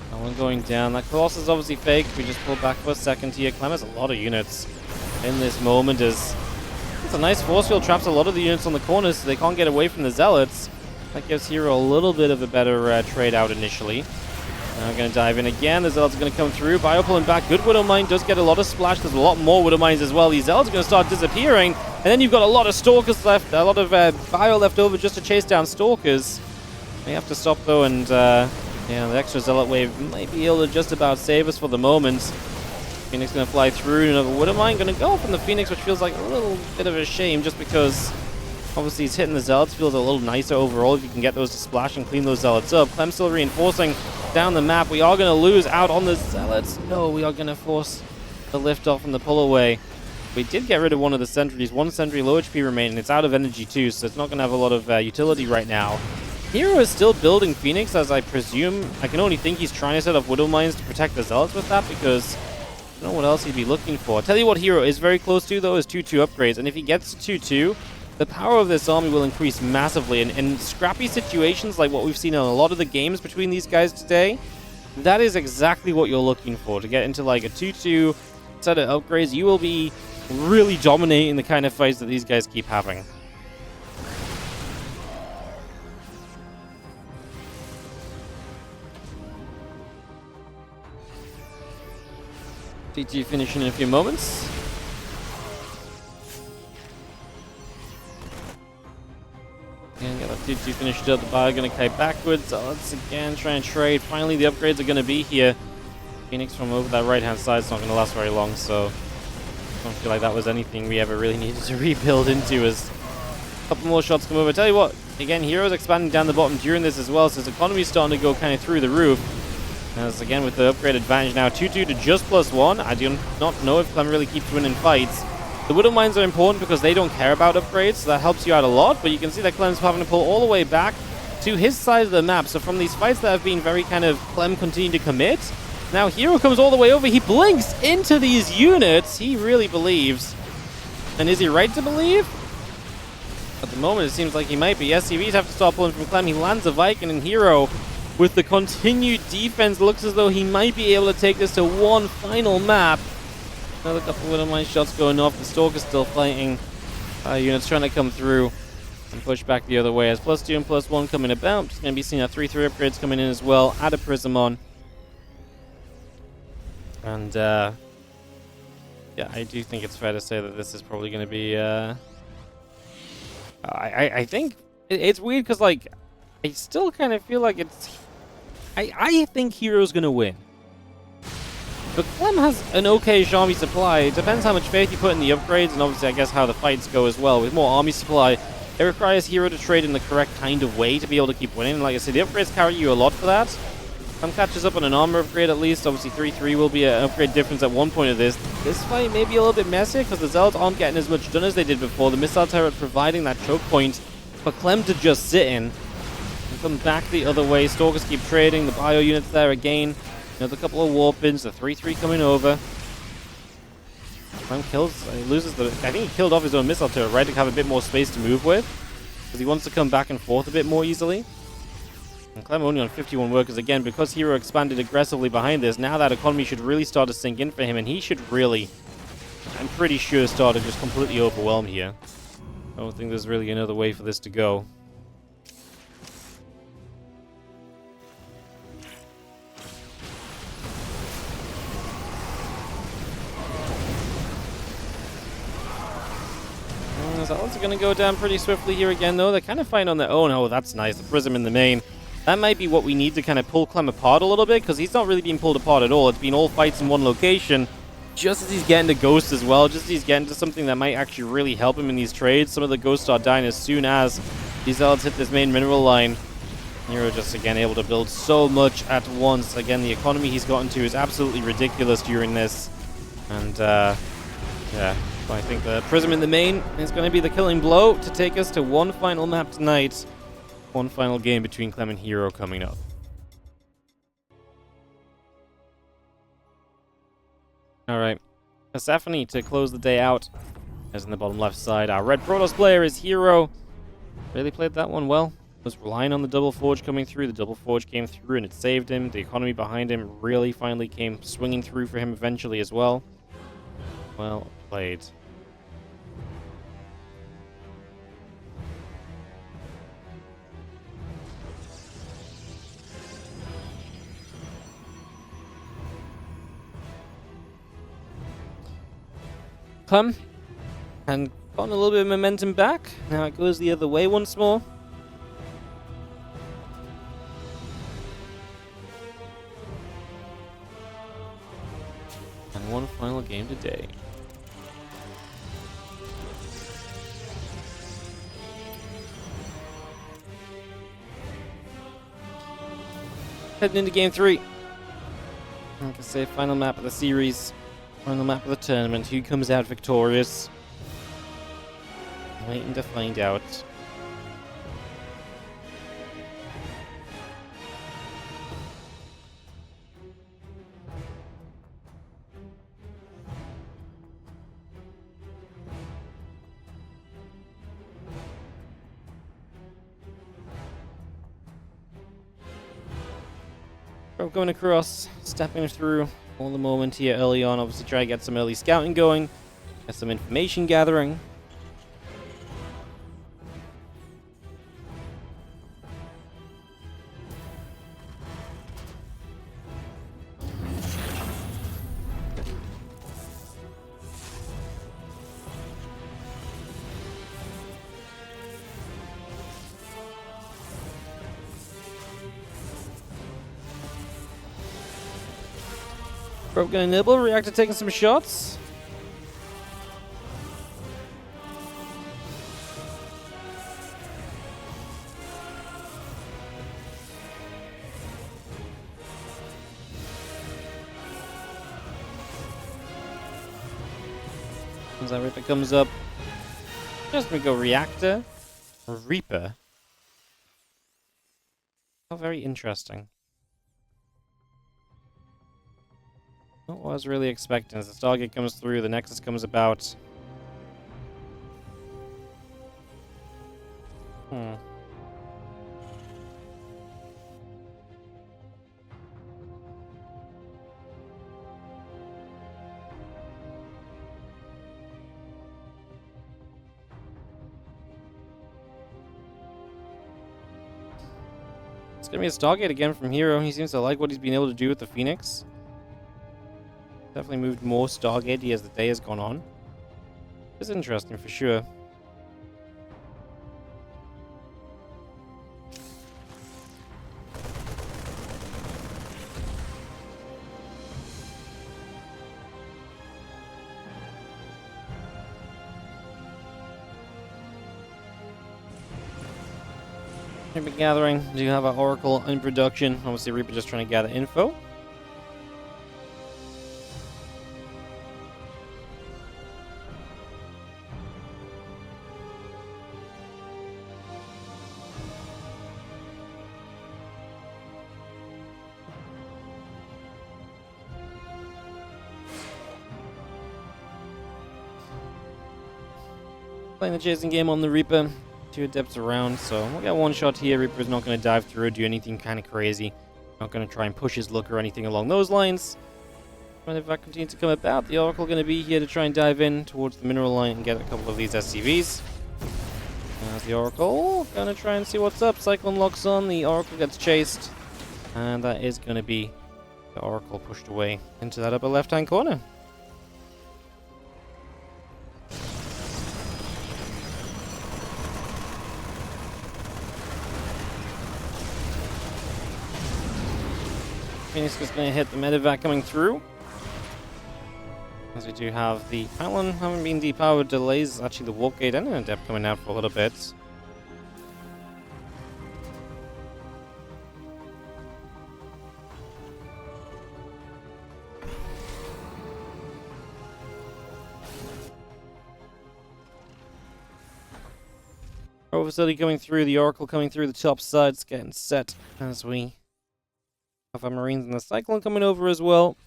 That one going down. That Colossus is obviously fake. We just pulled back for a second here. Clem has a lot of units in this moment as it's a nice force field, traps a lot of the units on the corners so they can't get away from the Zealots. That gives herO a little bit of a better trade out initially. Now we're going to dive in again. The Zealots are going to come through. Bio pulling back. Good Widow Mine does get a lot of splash. There's a lot more Widow Mines as well. These Zealots are going to start disappearing. And then you've got a lot of Stalkers left. A lot of Bio left over just to chase down Stalkers. They have to stop though, and yeah, the extra Zealot wave might be able to just about save us for the moment. Phoenix going to fly through. Another Widow Mine going to go from the Phoenix, which feels like a little bit of a shame just because obviously he's hitting the Zealots. Feels a little nicer overall if you can get those to splash and clean those Zealots up. Clem still reinforcing down the map. We are going to lose out on the Zealots. No, we are going to force the lift off and the pull away. We did get rid of one of the sentries. One sentry low HP remaining. It's out of energy too, so it's not going to have a lot of utility right now. herO is still building Phoenix, as I presume. I can only think he's trying to set up Widow Mines to protect the Zealots with that, because don't know what else he'd be looking for. I'll tell you what herO is very close to, though, is 2-2 upgrades. And if he gets to 2-2, the power of this army will increase massively. And in scrappy situations like what we've seen in a lot of the games between these guys today, that is exactly what you're looking for. To get into like a 2-2 set of upgrades, you will be really dominating the kind of fights that these guys keep having. TT finishing in a few moments. And get that 2-2 finished up. The bar going to kite backwards. Let's again try and trade. Finally, the upgrades are going to be here. Phoenix from over that right-hand side is not going to last very long, so I don't feel like that was anything we ever really needed to rebuild into as a couple more shots come over. Tell you what, again, herO's expanding down the bottom during this as well, so his economy's starting to go kind of through the roof. As again, with the upgrade advantage now, 2-2 to just +1. I do not know if Clem really keeps winning fights. The Widow Mines are important because they don't care about upgrades, so that helps you out a lot, but you can see that Clem's having to pull all the way back to his side of the map. So from these fights that have been very kind of Clem continue to commit, now herO comes all the way over. He blinks into these units. He really believes. And is he right to believe? At the moment, it seems like he might be. SCVs have to start pulling from Clem. He lands a Viking, and herO, with the continued defense, looks as though he might be able to take this to one final map. Another couple of Widow Mine shots going off. The Stalker's still fighting. Units trying to come through and push back the other way. As +2 and +1 coming about. Just going to be seeing our 3-3 upgrades coming in as well. Add a Prism on. And, yeah, I do think it's fair to say that this is probably going to be, I think it's weird because, like, I still kind of feel like it's... I think herO's going to win. But Clem has an okay army supply. It depends how much faith you put in the upgrades, and obviously, I guess, how the fights go as well. With more army supply, it requires herO to trade in the correct kind of way to be able to keep winning. And like I said, the upgrades carry you a lot for that. Clem catches up on an armor upgrade at least. Obviously, 3-3 will be an upgrade difference at one point of this. This fight may be a little bit messier because the Zealots aren't getting as much done as they did before. The missile turret providing that choke point for Clem to just sit in and come back the other way. Stalkers keep trading. The bio units there again. Another couple of warpins. The 3-3 coming over. Clem kills. He loses the... I think he killed off his own missile turret, right? To have a bit more space to move with. Because he wants to come back and forth a bit more easily. And Clem only on 51 workers again, because herO expanded aggressively behind this. Now that economy should really start to sink in for him, and he should really, I'm pretty sure, start to just completely overwhelm here. I don't think there's really another way for this to go. The Zealots are going to go down pretty swiftly here again, though. They're kind of fighting on their own. Oh, that's nice. The Prism in the main. That might be what we need to kind of pull Clem apart a little bit, because he's not really being pulled apart at all. It's been all fights in one location, just as he's getting to Ghost as well, just as he's getting to something that might actually really help him in these trades. Some of the Ghosts are dying as soon as these Zealots hit this main mineral line. herO just, again, able to build so much at once. Again, the economy he's gotten to is absolutely ridiculous during this. And, yeah, so I think the Prism in the main is going to be the killing blow to take us to one final map tonight. One final game between Clem and herO coming up. Alright. Persephone to close the day out. As in the bottom left side, our red Protoss player is herO. Really played that one well. Was relying on the double forge coming through. The double forge came through and it saved him. The economy behind him really finally came swinging through for him eventually as well. Well played. Clem, and gotten a little bit of momentum back. Now it goes the other way once more. And one final game today. Heading into game 3. Like I say, final map of the series. Final map of the tournament. Who comes out victorious? Waiting to find out. Going across, stepping through all the moment here early on. Obviously try to get some early scouting going, get some information gathering. Probe gonna nibble, Reactor taking some shots. As that Reaper comes up. Just gonna go Reactor. Reaper. Oh, very interesting. Not what I was really expecting. As the Stargate comes through, the Nexus comes about. It's gonna be a Stargate again from herO. He seems to like what he's been able to do with the Phoenix. Definitely moved more Stargate as the day has gone on. It's interesting for sure. Reaper gathering. Do you have an Oracle in production? Obviously Reaper just trying to gather info. Playing the chasing game on the Reaper. 2 Adepts around, so we'll get one shot here. Reaper's not going to dive through or do anything kind of crazy. Not going to try and push his look or anything along those lines. But if that continues to come about, the Oracle going to be here to try and dive in towards the mineral line and get a couple of these SCVs. There's the Oracle. Going to try and see what's up. Cyclone locks on. The Oracle gets chased. And that is going to be the Oracle pushed away into that upper left-hand corner. Phoenix is going to hit the medevac coming through. As we do have the Pylon having been depowered, delays actually the warp gate and an Adept coming out for a little bit. Our facility coming through, the Oracle coming through the top sides, getting set as we have our Marines and the Cyclone coming over as well.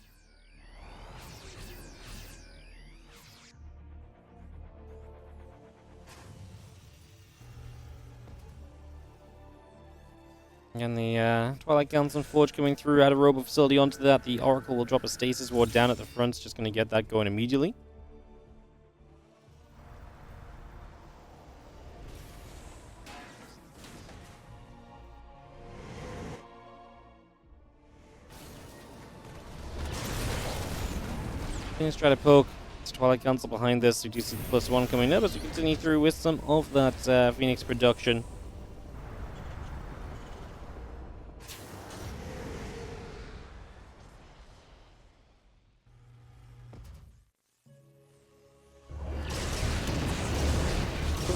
And the Twilight Council and Forge coming through, add a robo facility onto that. The Oracle will drop a stasis ward down at the front, just going to get that going immediately. Let's try to poke. It's Twilight Council behind this. We do see the +1 coming up as we continue through with some of that Phoenix production.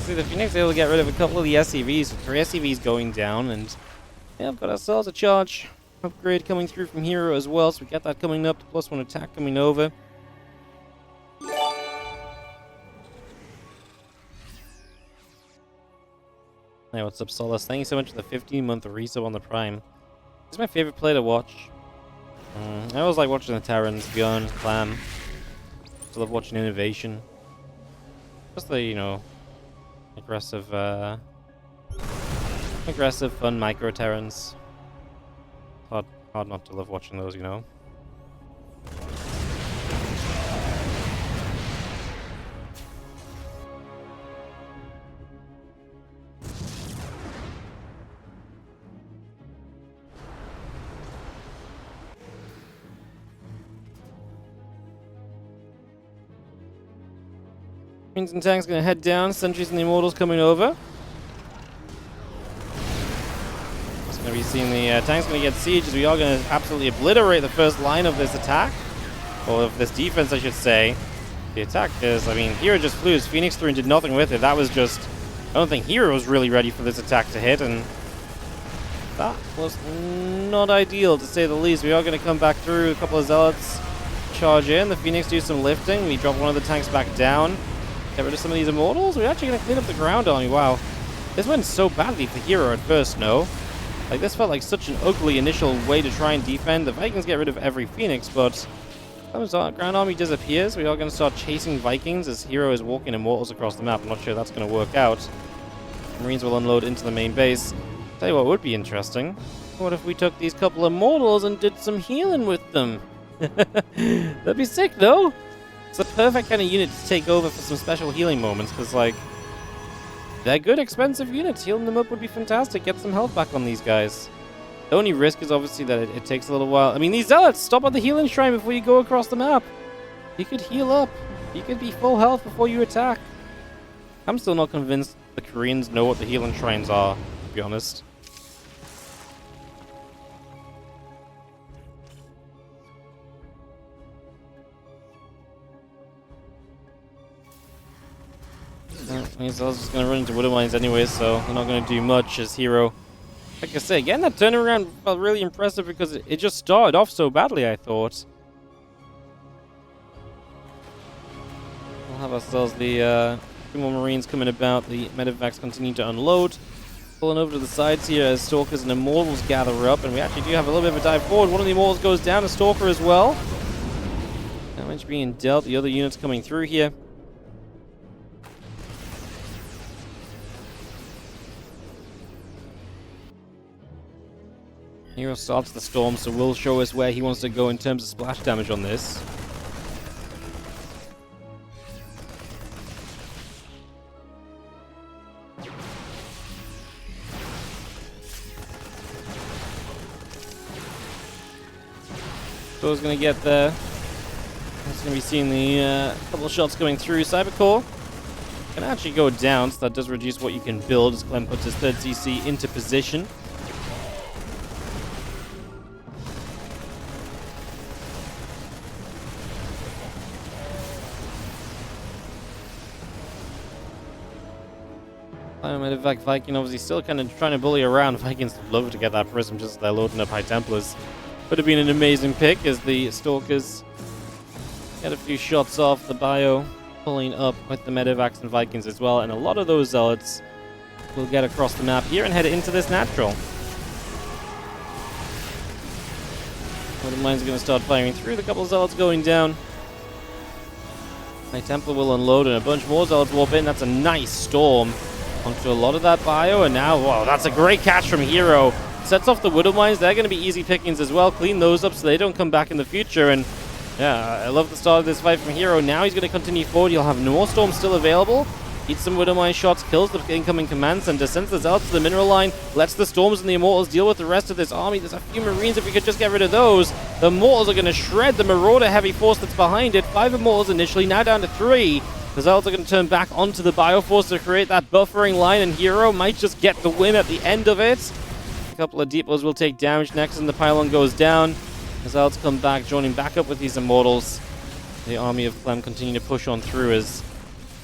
See the Phoenix able to get rid of a couple of the SCVs. 3 SCVs going down, and yeah, we've got ourselves a charge upgrade coming through from herO as well. So we get that coming up. The +1 attack coming over. Hey, what's up, Solace? Thank you so much for the 15-month resub on the Prime. He's my favorite player to watch. I always like watching the Terrans, Gun, Clem. I love watching Innovation. Just the, you know, aggressive, fun micro Terrans. Thought Hard not to love watching those, you know. Marines and tanks gonna head down. Sentries and the Immortals coming over. It's gonna be seeing the tanks gonna get siege as we are gonna absolutely obliterate the first line of this attack. Or of this defense, I should say. The attack is, I mean, herO just flew his Phoenix through and did nothing with it. That was just, I don't think herO was really ready for this attack to hit, and that was not ideal to say the least. We are gonna come back through, a couple of Zealots charge in, the Phoenix do some lifting, we drop one of the tanks back down. Get rid of some of these Immortals. We're actually going to clean up the ground on me. Wow. This went so badly for herO at first, no? Like, this felt like such an ugly initial way to try and defend. The Vikings get rid of every Phoenix, but as our ground army disappears, we are going to start chasing Vikings as herO is walking Immortals across the map. I'm not sure that's going to work out. Marines will unload into the main base. Tell you what would be interesting. What if we took these couple of Immortals and did some healing with them? That'd be sick, though. It's the perfect kind of unit to take over for some special healing moments, because, like, they're good, expensive units. Healing them up would be fantastic. Get some health back on these guys. The only risk is obviously that it takes a little while. I mean, these Zealots, stop at the healing shrine before you go across the map. You could heal up. You could be full health before you attack. I'm still not convinced the Koreans know what the healing shrines are, to be honest. These Zealots just going to run into Widow Mines anyway, so they're not going to do much as herO. Like I say, again, that turnaround felt really impressive because it just started off so badly, I thought. We'll have ourselves the 2 more Marines coming about. The Medivacs continue to unload. Pulling over to the sides here as Stalkers and Immortals gather up, and we actually do have a little bit of a dive forward. One of the Immortals goes down, a Stalker as well. Damage being dealt, the other units coming through here. herO starts the storm, so will show us where he wants to go in terms of splash damage on this. So he's going to get there. He's going to be seeing the couple of shots going through. Cybercore can actually go down, so that does reduce what you can build as Clem puts his 3rd CC into position. Medivac Viking obviously still kind of trying to bully around. Vikings love to get that Prism just as they're loading up High Templars. Would have been an amazing pick as the Stalkers get a few shots off the bio, pulling up with the Medivacs and Vikings as well. And a lot of those Zealots will get across the map here and head into this natural. One of the mines are going to start firing through. The couple of Zealots going down. High Templar will unload and a bunch more Zealots warp in. That's a nice storm onto a lot of that bio, and now, wow, that's a great catch from herO. Sets off the Widow Mines. They're going to be easy pickings as well. Clean those up so they don't come back in the future, and yeah, I love the start of this fight from herO. Now he's going to continue forward. You'll have more storms still available. Eats some Widow Mine shots, kills the incoming commands, and descends the Zealots to the mineral line. Lets the Storms and the Immortals deal with the rest of this army. There's a few Marines. If we could just get rid of those, the Immortals are going to shred the Marauder heavy force that's behind it. 5 Immortals initially, now down to 3. The Zealots are going to turn back onto the Bioforce to create that buffering line, and herO might just get the win at the end of it. A couple of Deeplos will take damage next, and the pylon goes down. The Zealots come back, joining back up with these Immortals. The army of Clem continue to push on through as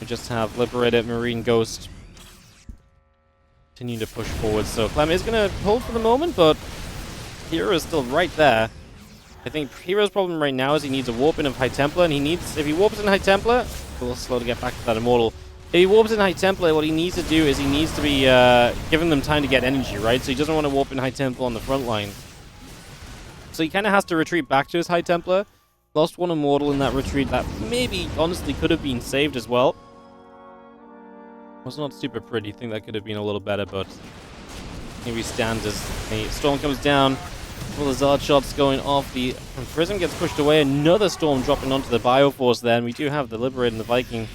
we just have liberated Marine Ghost continue to push forward. So Clem is going to hold for the moment, but herO is still right there. I think herO's problem right now is he needs a warp in of High Templar, and he needs, if he warps in High Templar, a little slow to get back to that Immortal. If he warps in High Templar, what he needs to do is he needs to be giving them time to get energy, right? So he doesn't want to warp in High Templar on the front line. So he kind of has to retreat back to his High Templar. Lost one Immortal in that retreat that maybe, honestly, could have been saved as well. Was not super pretty. I think that could have been a little better, but here we stand as the storm comes down. All the Zard shots going off. The Prism gets pushed away. Another Storm dropping onto the Bioforce there. And we do have the Liberator and the Viking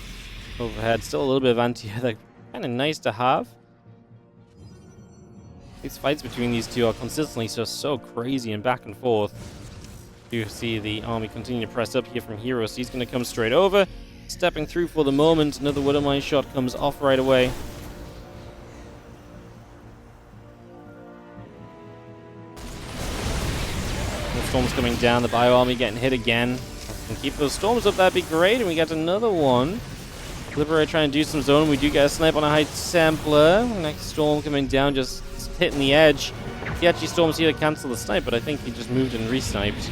overhead. Still a little bit of anti-air. They're kind of nice to have. These fights between these two are consistently so crazy and back and forth. You see the army continue to press up here from herO, so he's going to come straight over. Stepping through for the moment. Another Widowmine shot comes off right away. The storms coming down, the Bio Army getting hit again. If we can keep those storms up, that'd be great. And we get another one. Liberator trying to do some zone. We do get a snipe on a high Templar. Next storm coming down, just hitting the edge. He actually storms here to cancel the snipe, but I think he just moved and re-sniped.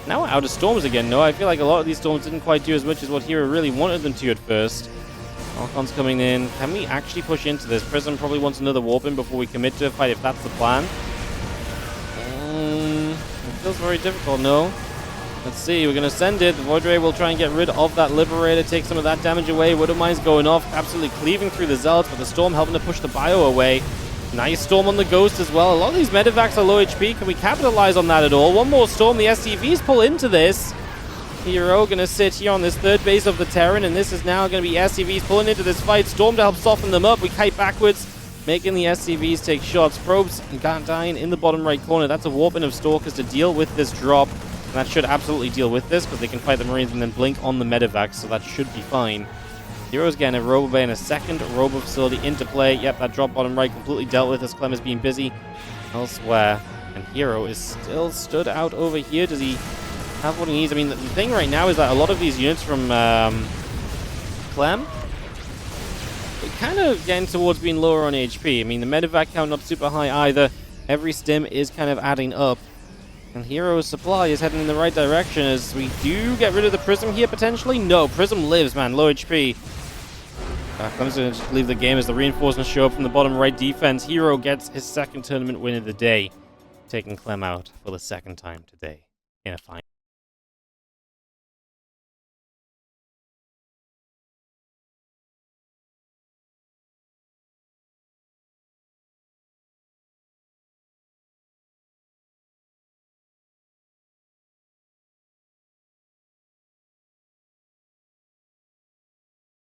Now we're out of storms again. No, I feel like a lot of these storms didn't quite do as much as what herO really wanted them to at first. Archon's coming in. Can we actually push into this? Prism probably wants another warp in before we commit to a fight, if that's the plan. It feels very difficult, no? Let's see, we're going to send it. The Void Ray will try and get rid of that Liberator, take some of that damage away. Widowmine's going off, absolutely cleaving through the Zealots, but the Storm helping to push the Bio away. Nice Storm on the Ghost as well. A lot of these Medivacs are low HP. Can we capitalize on that at all? One more Storm. The SCVs pull into this. herO going to sit here on this third base of the Terran, and this is now going to be SCVs pulling into this fight. Storm to help soften them up. We kite backwards, making the SCVs take shots. Probes dying in the bottom right corner. That's a warping of Stalkers to deal with this drop. And that should absolutely deal with this, because they can fight the Marines and then blink on the Medivacs, so that should be fine. herO's getting a Robo Bay and a second Robo Facility into play. Yep, that drop bottom right completely dealt with as Clem is being busy elsewhere. And herO is still stood out over here. Does he have what he needs? I mean, the thing right now is that a lot of these units from Clem, they're kind of getting towards being lower on HP. I mean, the Medivac count not super high either. Every stim is kind of adding up. And herO's supply is heading in the right direction as we do get rid of the Prism here, potentially. No, Prism lives, man. Low HP. Clem's going to just leave the game as the reinforcements show up from the bottom right defense. herO gets his second tournament win of the day, taking Clem out for the second time today in a final.